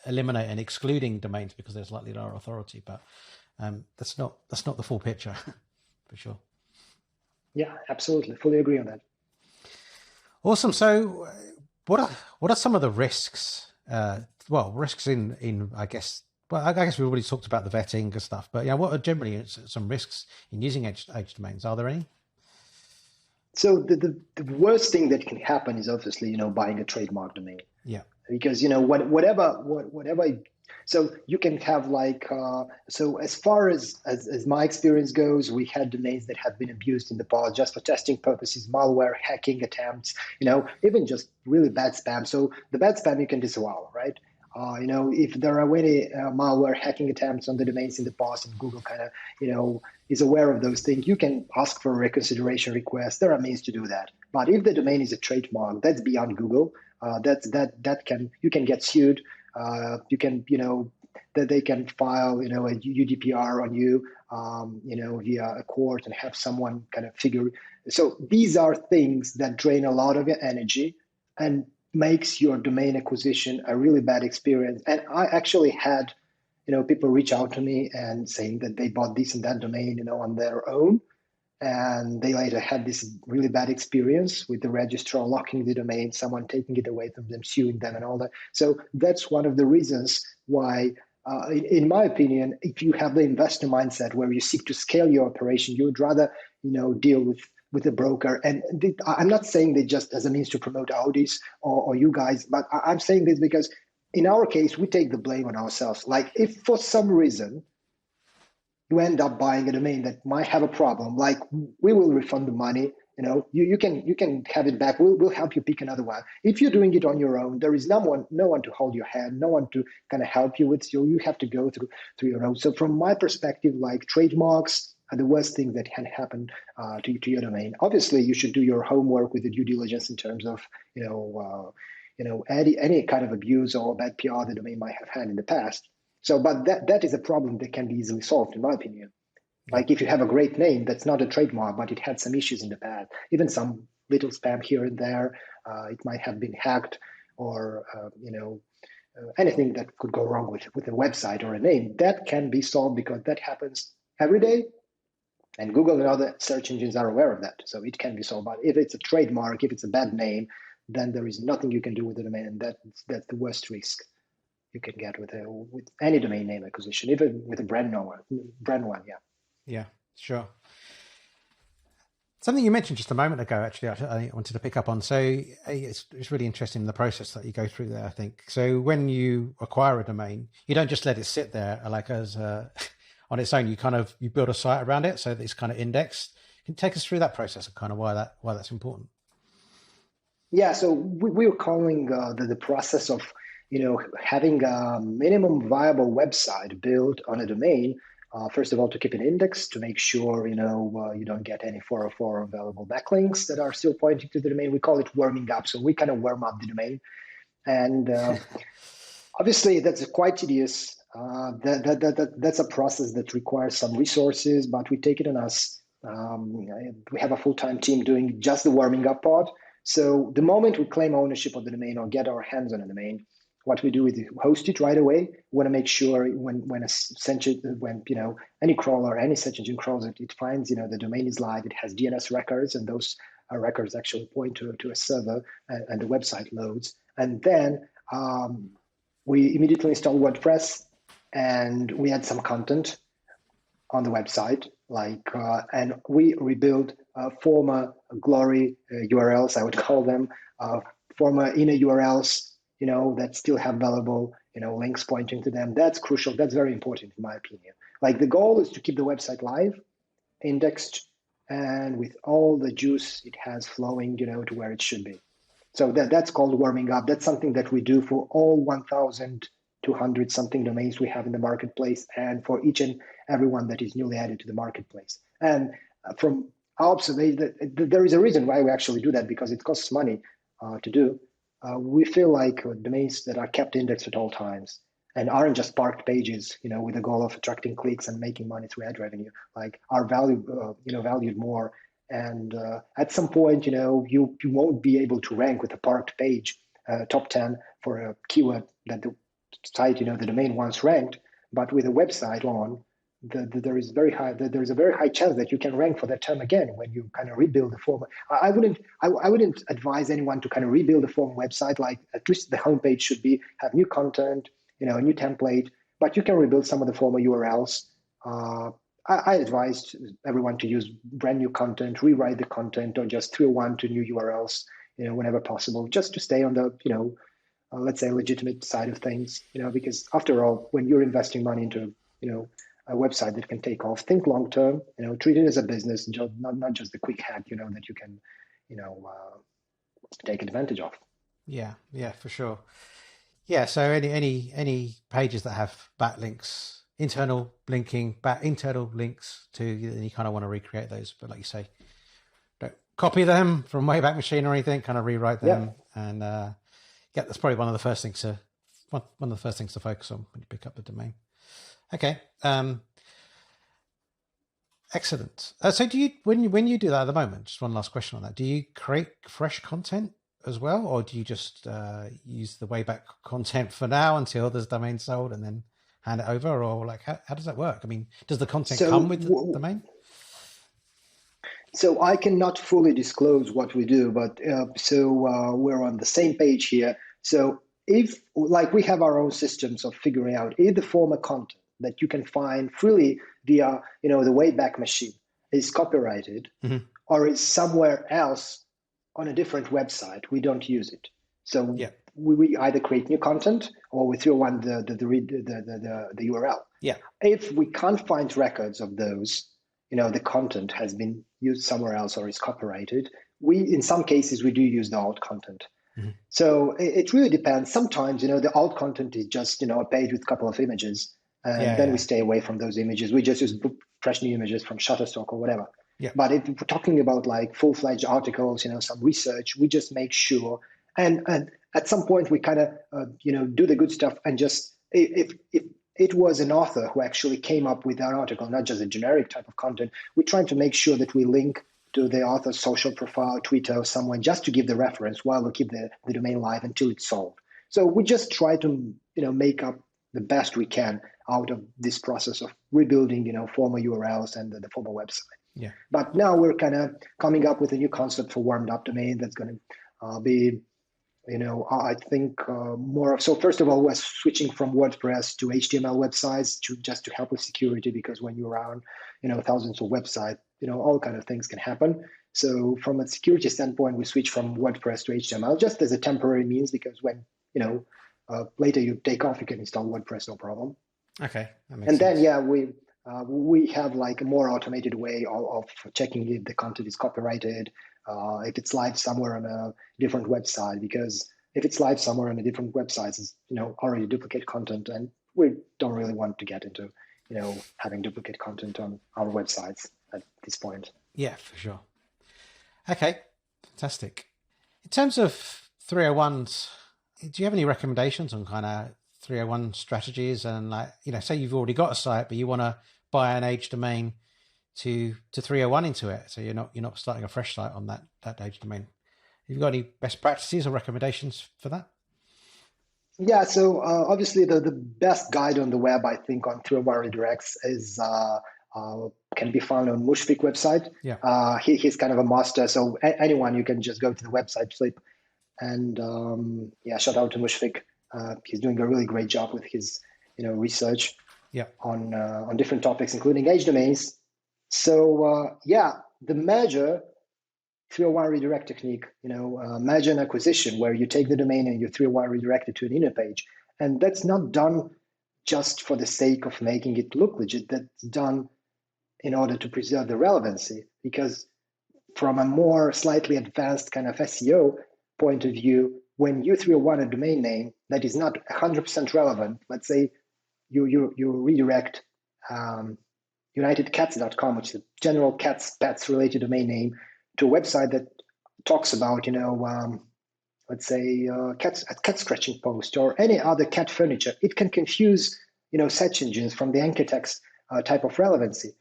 eliminate and excluding domains because there's slightly lower authority, but that's not the full picture for sure.
Yeah, absolutely. Fully agree on that.
Awesome. So what are some of the risks? Risks in I guess we've already talked about the vetting and stuff, but what are generally some risks in using H domains? Are there any?
So the worst thing that can happen is obviously, buying a trademark domain.
Yeah.
Because, whatever. So you can have so as far as my experience goes, we had domains that have been abused in the past just for testing purposes, malware, hacking attempts, even just really bad spam. So the bad spam you can disavow, right? If there are any malware hacking attempts on the domains in the past, and Google kind of, is aware of those things, you can ask for a reconsideration request. There are means to do that. But if the domain is a trademark, that's beyond Google. You can get sued. You can, that they can file, a UDPR on you, via a court and have someone kind of figure. So these are things that drain a lot of your energy and makes your domain acquisition a really bad experience. And I actually had, people reach out to me and saying that they bought this and that domain, on their own. And they later had this really bad experience with the registrar locking the domain, someone taking it away from them, suing them and all that. So that's one of the reasons why, in my opinion, if you have the investor mindset where you seek to scale your operation, you would rather, deal with a broker. And I'm not saying that just as a means to promote ODYS or you guys, but I'm saying this because in our case, we take the blame on ourselves. Like if for some reason you end up buying a domain that might have a problem, like we will refund the money. You can have it back. We'll help you pick another one. If you're doing it on your own, there is no one to hold your hand, no one to kind of help you with. So you have to go through your own. So from my perspective, like trademarks are the worst thing that can happen to your domain. Obviously, you should do your homework with the due diligence in terms of any kind of abuse or bad PR the domain might have had in the past. So, but that is a problem that can be easily solved, in my opinion. Like if you have a great name, that's not a trademark, but it had some issues in the past, even some little spam here and there. It might have been hacked or, anything that could go wrong with a website or a name. That can be solved because that happens every day. And Google and other search engines are aware of that. So it can be solved. But if it's a trademark, if it's a bad name, then there is nothing you can do with the domain. And that's the worst risk you can get with any domain name acquisition, even with a brand one.
Yeah, sure. Something you mentioned just a moment ago, actually, I wanted to pick up on. So it's really interesting the process that you go through there, I think. So when you acquire a domain, you don't just let it sit there like as on its own. You build a site around it so that it's kind of indexed. Can you take us through that process and kind of why that's important?
Yeah, so we're calling the process of having a minimum viable website built on a domain. First of all, to keep an index, to make sure you don't get any 404 available backlinks that are still pointing to the domain. We call it warming up. So we kind of warm up the domain, and obviously that's quite tedious. That's a process that requires some resources, but we take it on us. We have a full-time team doing just the warming up part. So the moment we claim ownership of the domain or get our hands on a domain, what we do is host it right away. We want to make sure when any crawler, any search engine crawls it, it finds the domain is live. It has DNS records, and those records actually point to a server, and the website loads. And then we immediately install WordPress, and we add some content on the website, and we rebuild former glory URLs, I would call them, former inner URLs, that still have valuable, links pointing to them. That's crucial. That's very important, in my opinion. Like the goal is to keep the website live, indexed, and with all the juice it has flowing, to where it should be. So that's called warming up. That's something that we do for all 1,200 something domains we have in the marketplace, and for each and every one that is newly added to the marketplace. And from our observation, there is a reason why we actually do that, because it costs money to do. We feel like domains that are kept indexed at all times and aren't just parked pages, with the goal of attracting clicks and making money through ad revenue, are valued more. And at some point, you won't be able to rank with a parked page, top 10 for a keyword that the site, the domain once ranked. But with a website on, there is a very high chance that you can rank for that term again when you kind of rebuild the form. I wouldn't advise anyone to kind of rebuild a form website. Like at least the homepage should have new content, a new template, but you can rebuild some of the former URLs. I advise everyone to use brand new content, rewrite the content, or just 301 to new URLs, whenever possible, just to stay on the, let's say, legitimate side of things, because after all, when you're investing money into, a website that can take off, think long term, treat it as a business, not just the quick hack, that you can, take advantage of.
Yeah, for sure. Yeah. So any pages that have backlinks, internal linking, internal links to, and you kind of want to recreate those, but like you say, don't copy them from Wayback Machine or anything. Kind of rewrite them, and yeah, that's probably one of the first things to focus on when you pick up the domain. Okay. Excellent. So do you, when you do that at the moment, just one last question on that, do you create fresh content as well, or do you just use the Wayback content for now until there's domain sold and then hand it over, or like how does that work? I mean, does the content come with the domain?
So I cannot fully disclose what we do, but we're on the same page here. So if like we have our own systems of figuring out if the former content that you can find freely via the Wayback Machine is copyrighted or is somewhere else on a different website, we don't use it. So we either create new content or we throw on the URL.
Yeah.
If we can't find records of those, the content has been used somewhere else or is copyrighted, in some cases we do use the alt content. So it really depends. Sometimes the alt content is just a page with a couple of images, and then we stay away from those images. We just use fresh new images from Shutterstock or whatever.
Yeah.
But if we're talking about like full-fledged articles, some research, we just make sure, and at some point we kind of do the good stuff, and just if it was an author who actually came up with that article, not just a generic type of content, we're trying to make sure that we link to the author's social profile, Twitter, or someone, just to give the reference while we keep the domain live until it's sold. So we just try to make up the best we can out of this process of rebuilding former URLs and the former website.
Yeah.
But now we're kind of coming up with a new concept for warmed up domain that's going to be I think more. So first of all, we're switching from WordPress to HTML websites just to help with security, because when you're around, thousands of websites, all kind of things can happen. So from a security standpoint, we switch from WordPress to HTML just as a temporary means, because when, later you take off, you can install WordPress, no problem.
Okay. That makes
and
sense.
then, we have like a more automated way of checking if the content is copyrighted, if it's live somewhere on a different website, because if it's live somewhere on a different website, it's already duplicate content, and we don't really want to get into having duplicate content on our websites at this point.
Yeah, for sure. Okay, fantastic. In terms of 301s, do you have any recommendations on kind of 301 strategies? And like, say you've already got a site, but you want to buy an age domain to 301 into it, so you're not starting a fresh site on that age domain. Have you got any best practices or recommendations for that? Yeah,
so obviously the best guide on the web, I think, on 301 redirects is can be found on Mushfiq website.
Yeah.
He's kind of a master, so anyone, you can just go to the website, flip, and shout out to Mushfiq. He's doing a really great job with his research on different topics, including age domains. So the merger 301 redirect technique, merger and acquisition, where you take the domain and you 301 redirect it to an inner page. And that's not done just for the sake of making it look legit. That's done in order to preserve the relevancy, because from a more slightly advanced kind of SEO point of view, when you 301 a domain name that is not 100% relevant, let's say you redirect unitedcats.com, which is a general pets related domain name, to a website that talks about, let's say cat scratching post or any other cat furniture, it can confuse, search engines from the anchor text type of relevancy.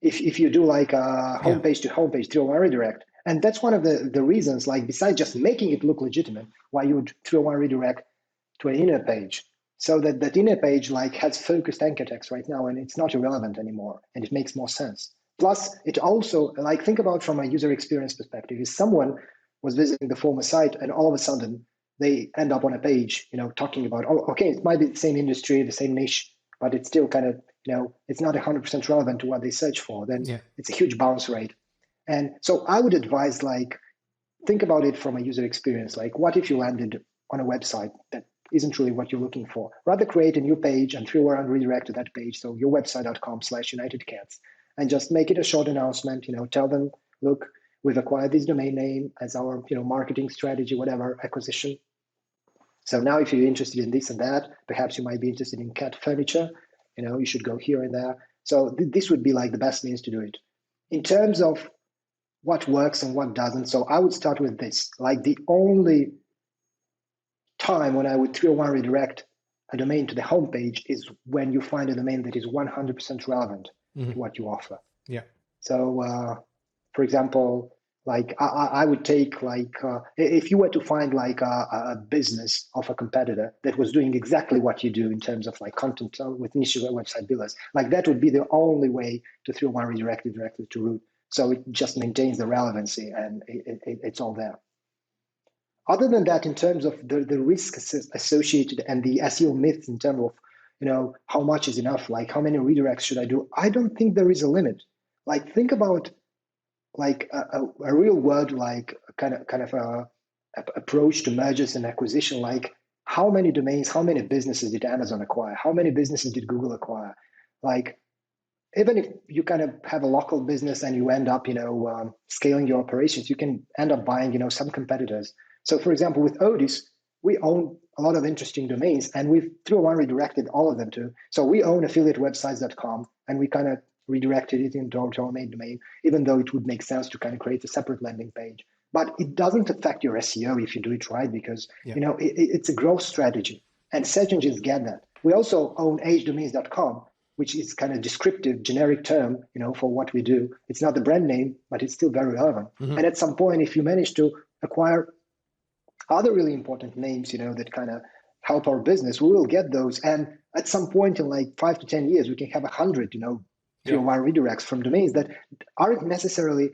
If you do like a homepage to homepage 301 redirect, and that's one of the reasons, like besides just making it look legitimate, why you would 301 redirect to an inner page. So that inner page like has focused anchor text right now, and it's not irrelevant anymore, and it makes more sense. Plus, it also, like, think about from a user experience perspective, if someone was visiting the former site and all of a sudden they end up on a page, talking about, oh, okay, it might be the same industry, the same niche, but it's still kind of, it's not 100% relevant to what they search for, then it's a huge bounce rate. And so I would advise, like, think about it from a user experience. Like, what if you landed on a website that isn't really what you're looking for? Rather create a new page and 301 redirect to that page, so yourwebsite.com/unitedcats, and just make it a short announcement, tell them, look, we've acquired this domain name as our, marketing strategy, whatever, acquisition. So now if you're interested in this and that, perhaps you might be interested in cat furniture, you should go here and there. So this would be like the best means to do it. In terms of what works and what doesn't, so I would start with this. Like the only time when I would 301 redirect a domain to the homepage is when you find a domain that is 100% relevant to what you offer.
Yeah.
So, for example, like I would take like if you were to find like a business of a competitor that was doing exactly what you do in terms of like content with niche website builders, like that would be the only way to 301 redirect it directly to root. So it just maintains the relevancy and it's all there. Other than that, in terms of the risks associated and the SEO myths in terms of, how much is enough, like how many redirects should I do? I don't think there is a limit. Like think about like a real world, like kind of a approach to mergers and acquisition. Like how many domains, how many businesses did Amazon acquire? How many businesses did Google acquire? Like even if you kind of have a local business and you end up, scaling your operations, you can end up buying, some competitors. So for example, with ODYS, we own a lot of interesting domains and we've 301 redirected all of them too. So we own affiliatewebsites.com and we kind of redirected it into our main domain, even though it would make sense to kind of create a separate landing page. But it doesn't affect your SEO if you do it right, because it's a growth strategy and search engines get that. We also own agedomains.com, which is kind of descriptive, generic term, for what we do. It's not the brand name, but it's still very relevant. And at some point, if you manage to acquire other really important names, that kind of help our business, we will get those. And at some point in like 5 to 10 years, we can have 100, 301 redirects from domains that aren't necessarily,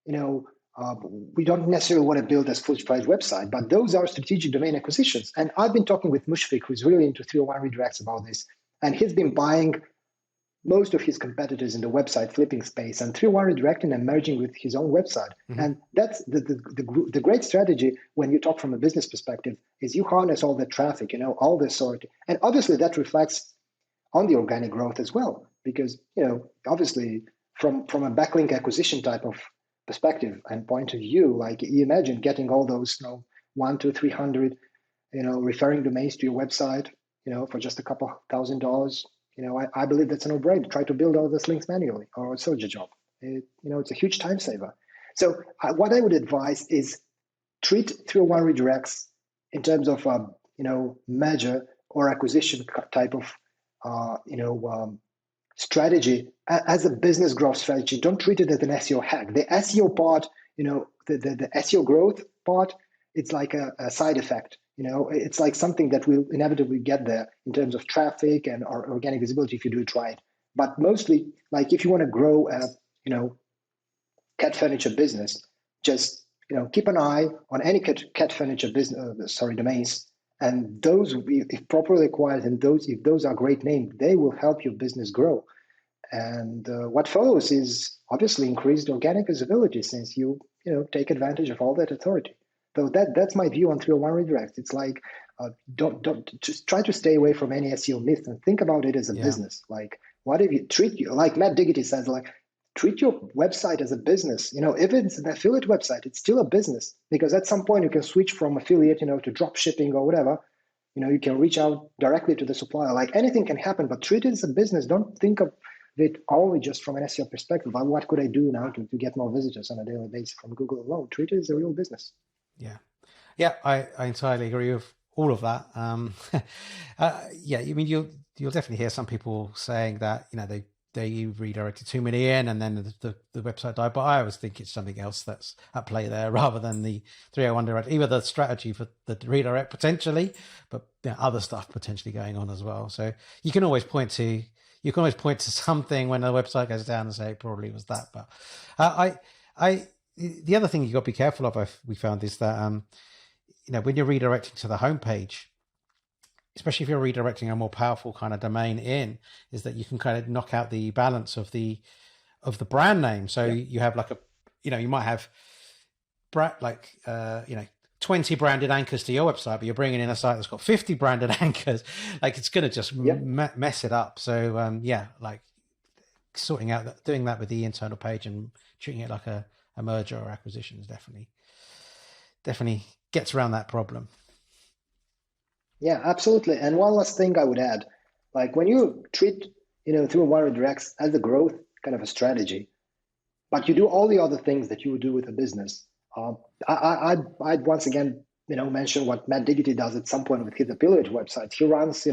we don't necessarily want to build a full-price website, but those are strategic domain acquisitions. And I've been talking with Mushfiq, who's really into 301 redirects about this. And he's been buying most of his competitors in the website flipping space and 301 redirecting and merging with his own website. And that's the great strategy when you talk from a business perspective is you harness all the traffic, all the sort. And obviously that reflects on the organic growth as well, because, obviously from a backlink acquisition type of perspective and point of view, like you imagine getting all those, 1 to 300, referring domains to your website, for just a couple $1,000. I believe that's a no-brainer. Try to build all those links manually or search a job. It's a huge time saver. So what I would advise is treat 301 redirects in terms of, merger or acquisition type of, strategy as a business growth strategy. Don't treat it as an SEO hack. The SEO part, the SEO growth part, it's like a side effect. It's like something that will inevitably get there in terms of traffic and or organic visibility if you do it right. But mostly, like if you want to grow a, cat furniture business, just keep an eye on any cat furniture business, domains, and those, if properly acquired, and if those are great names, they will help your business grow. And what follows is obviously increased organic visibility, since you take advantage of all that authority. So that's my view on 301 redirects. It's like don't just try to stay away from any SEO myths and think about it as a business. Like, what if you like Matt Diggity says, like, treat your website as a business. If it's an affiliate website, it's still a business, because at some point you can switch from affiliate, to drop shipping or whatever. You can reach out directly to the supplier. Like, anything can happen, but treat it as a business. Don't think of it only just from an SEO perspective. Like, what could I do now to get more visitors on a daily basis from Google alone? Treat it as a real business.
Yeah, I entirely agree with all of that. You'll definitely hear some people saying that they redirected too many in and then the website died. But I always think it's something else that's at play there rather than the 301 direct. Either the strategy for the redirect potentially, but other stuff potentially going on as well. So you can always point to something when the website goes down and say it probably was that. But the other thing you got to be careful of, we found, is that when you're redirecting to the homepage, especially if you're redirecting a more powerful kind of domain in, is that you can kind of knock out the balance of the brand name. So you have like you might have 20 branded anchors to your website, but you're bringing in a site that's got 50 branded anchors. Like, it's going to just mess it up. So like sorting out doing that with the internal page and treating it like a merger or acquisition is definitely gets around that problem.
Yeah, absolutely. And one last thing I would add, like when you treat, through wire directs as a growth kind of a strategy, but you do all the other things that you would do with a business. I'd once again, mention what Matt Diggity does at some point with his affiliate websites. He runs,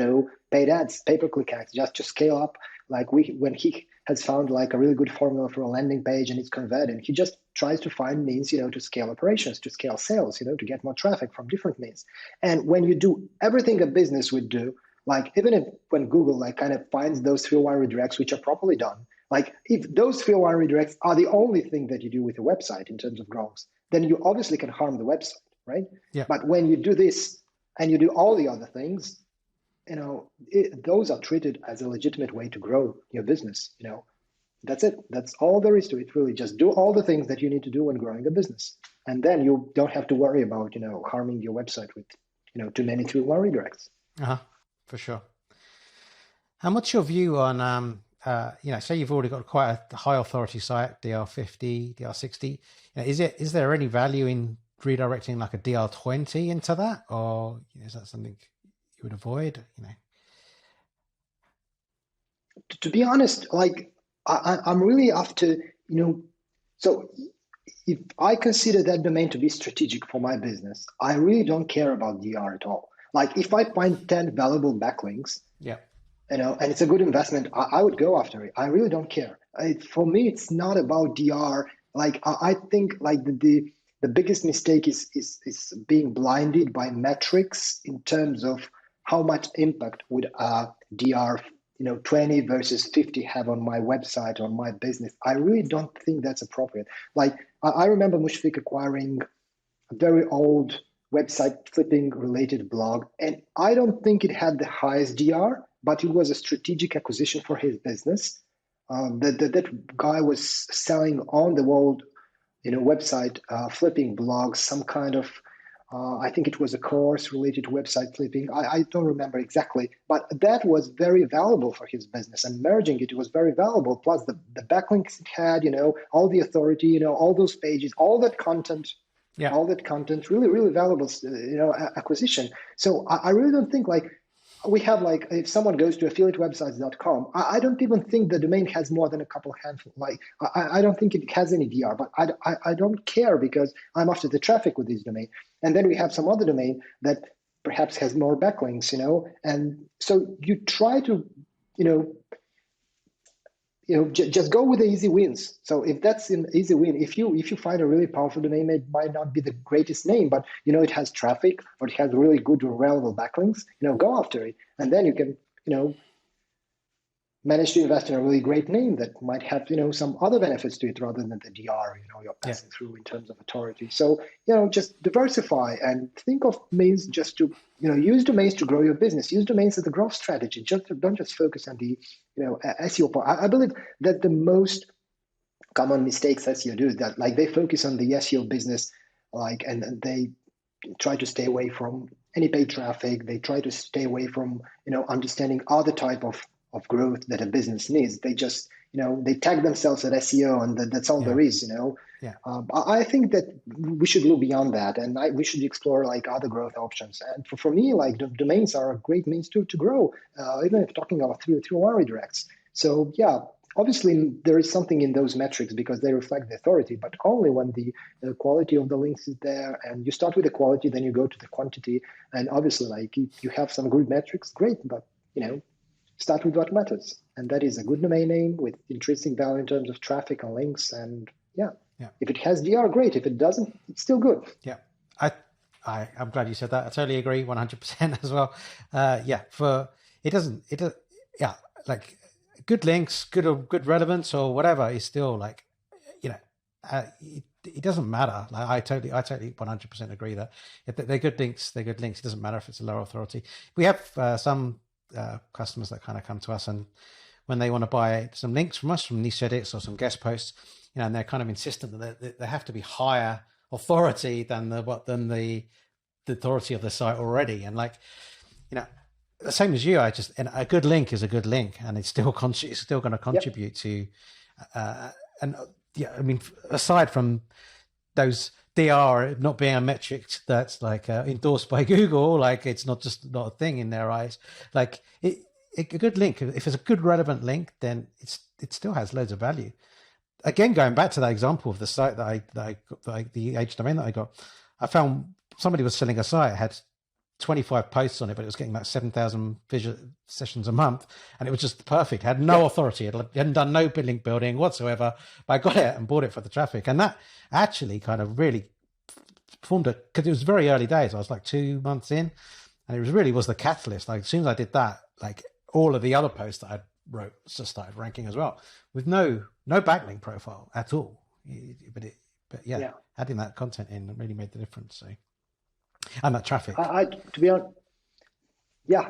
paid ads, pay-per-click ads, just to scale up. Like when he has found like a really good formula for a landing page and it's converting, he just tries to find means, to scale operations, to scale sales, to get more traffic from different means. And when you do everything a business would do, like even if when Google like kind of finds those three wire redirects which are properly done, like if those three wire redirects are the only thing that you do with a website in terms of growth, then you obviously can harm the website, right?
Yeah.
But when you do this and you do all the other things, those are treated as a legitimate way to grow your business. That's it. That's all there is to it. Really, just do all the things that you need to do when growing a business, and then you don't have to worry about harming your website with too many three wire redirects.
For sure. And what's your view on, say you've already got quite a high authority site, DR50, DR60. Is there any value in redirecting like a DR20 into that, or is that something you would avoid?
To be honest, like I'm really after, so if I consider that domain to be strategic for my business, I really don't care about DR at all. Like if I find 10 valuable backlinks,
Yeah.
and it's a good investment, I would go after it. I really don't care. For me, it's not about DR. Like I think like the biggest mistake is being blinded by metrics in terms of how much impact would DR 20 versus 50 have on my website, on my business. I really don't think that's appropriate. Like I remember Mushfiq acquiring a very old website flipping related blog, and I don't think it had the highest DR, but it was a strategic acquisition for his business. That guy was selling on the world, website flipping blogs, some kind of I think it was a course related to website flipping. I don't remember exactly, but that was very valuable for his business, and merging it was very valuable. Plus the backlinks it had, all the authority, all those pages, all that content.
Yeah.
All that content, really, really valuable, acquisition. So I really don't think like we have like if someone goes to affiliatewebsites.com, I don't even think the domain has more than a couple handful. Like I don't think it has any DR, but I don't care because I'm after the traffic with this domain. And then we have some other domain that perhaps has more backlinks, and so you try to, just go with the easy wins. So if that's an easy win, if you find a really powerful domain, it might not be the greatest name, but it has traffic or it has really good relevant backlinks, go after it. And then you can, manage to invest in a really great name that might have, some other benefits to it rather than the DR, you're passing through in terms of authority. So, just diversify and think of domains just to, use domains to grow your business, use domains as a growth strategy. Don't just focus on the, SEO part. I believe that the most common mistakes SEO do is that like they focus on the SEO business, like, and they try to stay away from any paid traffic. They try to stay away from, understanding other type of growth that a business needs. They just, they tag themselves at SEO and that's all there is,
Yeah.
I think that we should look beyond that and we should explore like other growth options. And for me, like domains are a great means to grow, even if talking about through wire redirects. So yeah, obviously there is something in those metrics because they reflect the authority, but only when the quality of the links is there. And you start with the quality, then you go to the quantity. And obviously like if you have some good metrics, great, but start with what matters. And that is a good domain name with intrinsic value in terms of traffic and links. And yeah. If it has DR, great. If it doesn't, it's still good.
Yeah. I'm glad you said that. I totally agree 100% as well. Like good links, good relevance or whatever is still like, it doesn't matter. Like I totally 100% agree that if they're good links, they're good links. It doesn't matter if it's a lower authority. We have some customers that kind of come to us and when they want to buy some links from us from niche edits or some guest posts, and they're kind of insistent that they have to be higher authority than the authority of the site already. And like, the same as you, and a good link is a good link and it's still going to contribute to, aside from those DR not being a metric that's like endorsed by Google, like it's not a thing in their eyes. Like a good link, if it's a good relevant link, then it still has loads of value. Again, going back to that example of the site the age domain that I got, I found somebody was selling a site, had 25 posts on it, but it was getting like 7,000 sessions a month, and it was just perfect. It had no authority. It hadn't done no link building whatsoever, but I got it and bought it for the traffic. And that actually kind of really formed because it was very early days. I was like 2 months in, and it really was the catalyst. Like as soon as I did that, like all of the other posts that I wrote just started ranking as well, with no backlink profile at all. But adding that content in really made the difference. So, and that traffic.
To be honest,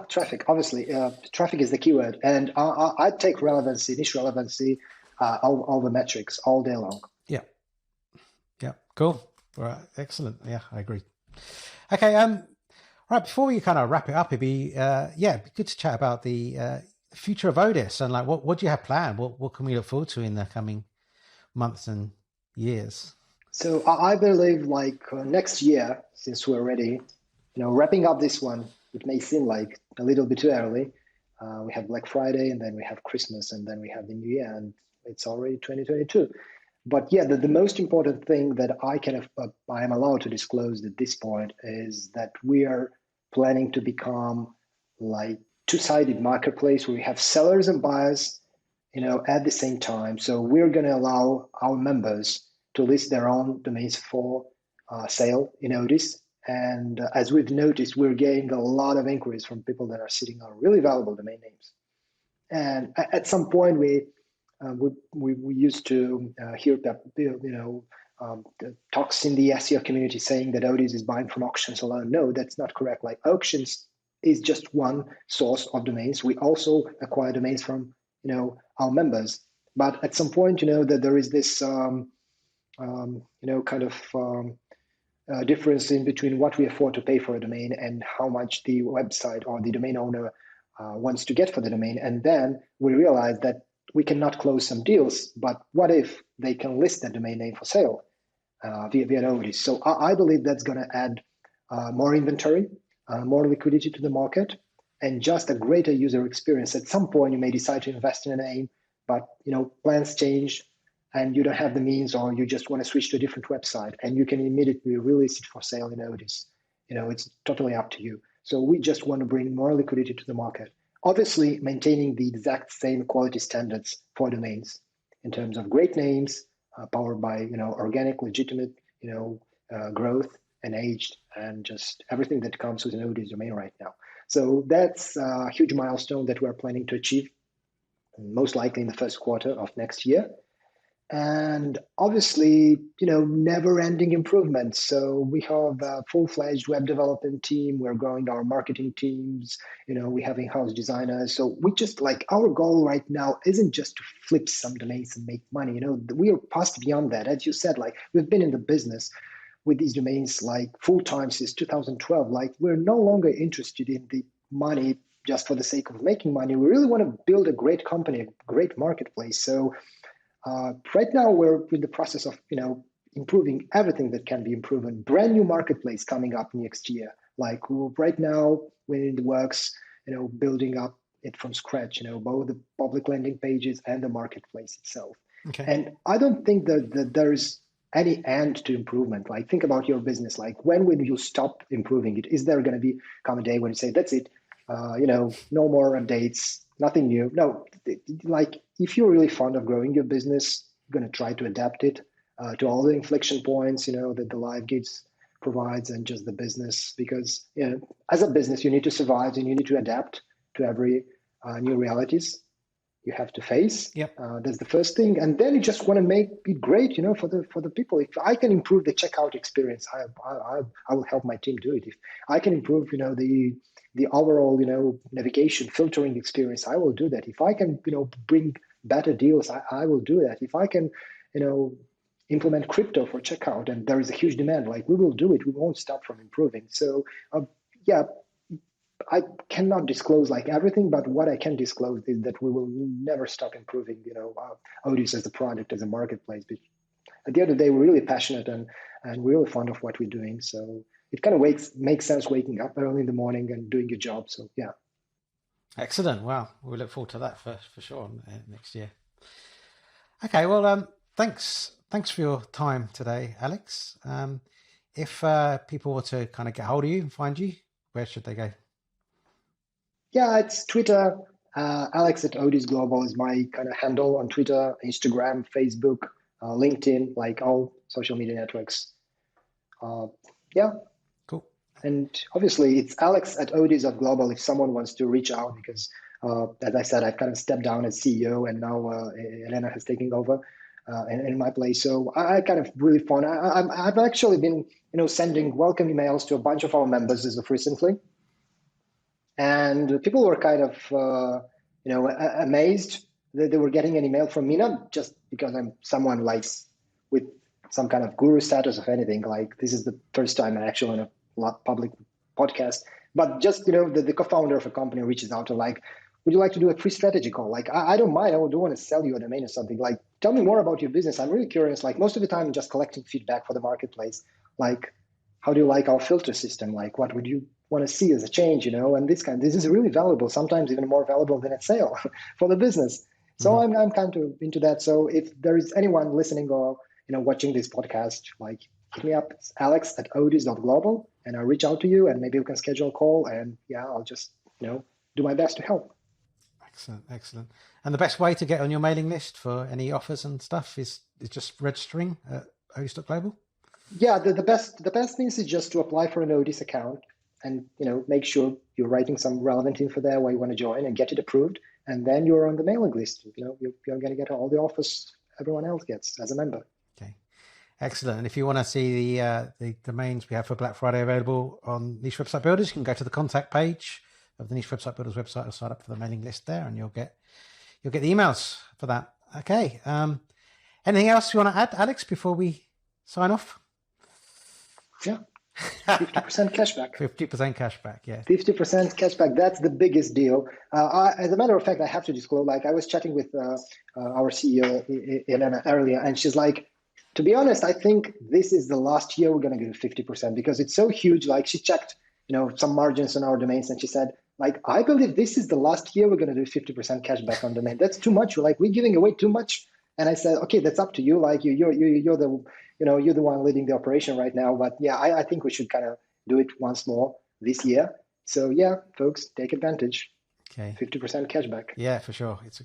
traffic. Obviously, traffic is the keyword, and I'd take relevancy, niche relevancy, all the metrics all day long.
Yeah, cool. All right, excellent. Yeah, I agree. Okay, all right. Before we kind of wrap it up, it'd be good to chat about the future of ODYS and like what do you have planned? What can we look forward to in the coming months and years?
So I believe next year, since we're already, wrapping up this one, it may seem like a little bit too early. We have Black Friday, and then we have Christmas, and then we have the New Year, and it's already 2022. But yeah, the most important thing that I am allowed to disclose at this point is that we are planning to become like two-sided marketplace where we have sellers and buyers, at the same time. So we're going to allow our members to list their own domains for sale in ODYS. And as we've noticed, we're getting a lot of inquiries from people that are sitting on really valuable domain names. And at some point, we used to hear that the talks in the SEO community saying that ODYS is buying from auctions alone. No, that's not correct. Like auctions is just one source of domains. We also acquire domains from our members. But at some point, that there is this difference in between what we afford to pay for a domain and how much the website or the domain owner wants to get for the domain. And then we realize that we cannot close some deals, but what if they can list that domain name for sale via ODYS? So I believe that's going to add more inventory, more liquidity to the market, and just a greater user experience. At some point, you may decide to invest in a name, but plans change, and you don't have the means, or you just want to switch to a different website, and you can immediately release it for sale in ODYS. It's totally up to you. So we just want to bring more liquidity to the market. Obviously, maintaining the exact same quality standards for domains in terms of great names, powered by organic, legitimate growth and aged, and just everything that comes with an ODYS domain right now. So that's a huge milestone that we're planning to achieve, most likely in the first quarter of next year. And obviously, never-ending improvements. So we have a full-fledged web development team. We're growing our marketing teams. We have in-house designers. So we just our goal right now isn't just to flip some domains and make money. We are past beyond that. As you said, we've been in the business with these domains full-time since 2012. We're no longer interested in the money just for the sake of making money. We really want to build a great company, a great marketplace. So right now, we're in the process of improving everything that can be improved. Brand new marketplace coming up next year. Right now, we're in the works, building up it from scratch. Both the public landing pages and the marketplace itself.
Okay.
And I don't think that there's any end to improvement. Think about your business. When will you stop improving it? Is there going to come a day when you say that's it? No more updates. Nothing new. No, if you're really fond of growing your business, you're going to try to adapt it to all the inflection points, that the live gigs provides, and just the business. Because as a business, you need to survive and you need to adapt to every new realities you have to face.
Yep.
That's the first thing, and then you just want to make it great, for the people. If I can improve the checkout experience, I will help my team do it. If I can improve, the overall, navigation filtering experience, I will do that. If I can, bring better deals, I will do that. If I can, implement crypto for checkout, and there is a huge demand, we will do it. We won't stop from improving. So, I cannot disclose everything, but what I can disclose is that we will never stop improving, ODYS as a product, as a marketplace, at the end of the day, we're really passionate and we're really fond of what we're doing. So it kind of makes sense waking up early in the morning and doing your job. So yeah.
Excellent. Well, we look forward to that for sure next year. Okay. Well, thanks for your time today, Alex. If people want to kind of get hold of you and find you, where should they go?
Yeah, it's Twitter. Alex at ODYS Global is my kind of handle on Twitter, Instagram, Facebook, LinkedIn, like all social media networks. Yeah.
Cool.
And obviously it's Alex at ODYS.global if someone wants to reach out, because as I said, I've kind of stepped down as CEO and now Elena has taken over in my place. So I kind of really fun. I've actually been, sending welcome emails to a bunch of our members as of recently. And people were kind of, amazed that they were getting an email from me, not just because I'm someone like with some kind of guru status of anything. Like this is the first time I'm actually on a public podcast, but just, the co-founder of a company reaches out to like, would you like to do a free strategy call? Like, I don't mind. I don't want to sell you a domain or something. Like, tell me more about your business. I'm really curious. Like most of the time, I'm just collecting feedback for the marketplace. Like, how do you like our filter system? Like, what would you want to see as a change, And this is really valuable, sometimes even more valuable than a sale for the business. So I'm kind of into that. So if there is anyone listening or, watching this podcast, like hit me up. It's Alex at ODYS.global and I'll reach out to you and maybe we can schedule a call and I'll just, do my best to help.
Excellent. And the best way to get on your mailing list for any offers and stuff is just registering at ODYS.global?
Yeah, the best means is just to apply for an ODYS account and, make sure you're writing some relevant info there where you want to join and get it approved. And then you're on the mailing list. You're going to get all the offers everyone else gets as a member.
Okay, excellent. And if you want to see the domains we have for Black Friday available on Niche Website Builders, you can go to the contact page of the Niche Website Builders website and sign up for the mailing list there, and you'll get the emails for that. Okay. Anything else you want to add, Alex, before we sign off?
Yeah. 50% cashback.
50% cashback, yeah.
50% cashback. That's the biggest deal. As a matter of fact, I have to disclose, like I was chatting with our CEO, Elena, earlier, and she's like, to be honest, I think this is the last year we're going to give 50% because it's so huge. Like she checked, some margins on our domains and she said, like, I believe this is the last year we're going to do 50% cashback on domain. That's too much. Like we're giving away too much. And I said, okay, that's up to you. Like you're the, you're the one leading the operation right now. But yeah, I think we should kind of do it once more this year. So yeah, folks, take advantage.
Okay.
50% cashback.
Yeah, for sure. It's a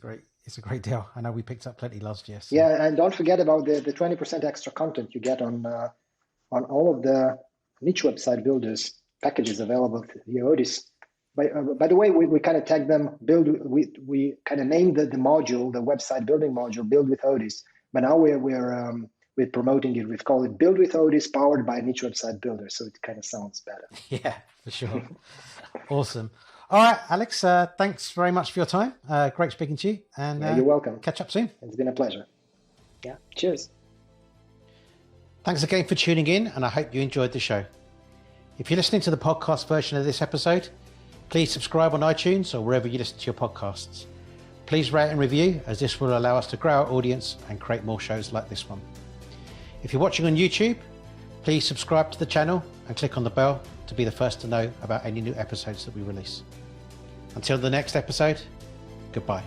great deal. I know we picked up plenty last year. So.
Yeah, and don't forget about the 20% extra content you get on all of the Niche Website Builders packages available to the ODYS. By the way, we kind of tag them. We kind of named the module, the website building module, Build with ODYS. But now we're promoting it. We've called it Build with ODYS, powered by Niche Website Builder. So it kind of sounds better.
Yeah, for sure. Awesome. All right, Alex. Thanks very much for your time. Great speaking to you. And
you're welcome.
Catch up soon.
It's been a pleasure. Yeah. Cheers.
Thanks again for tuning in, and I hope you enjoyed the show. If you're listening to the podcast version of this episode, please subscribe on iTunes or wherever you listen to your podcasts. Please rate and review, as this will allow us to grow our audience and create more shows like this one. If you're watching on YouTube, please subscribe to the channel and click on the bell to be the first to know about any new episodes that we release. Until the next episode, goodbye.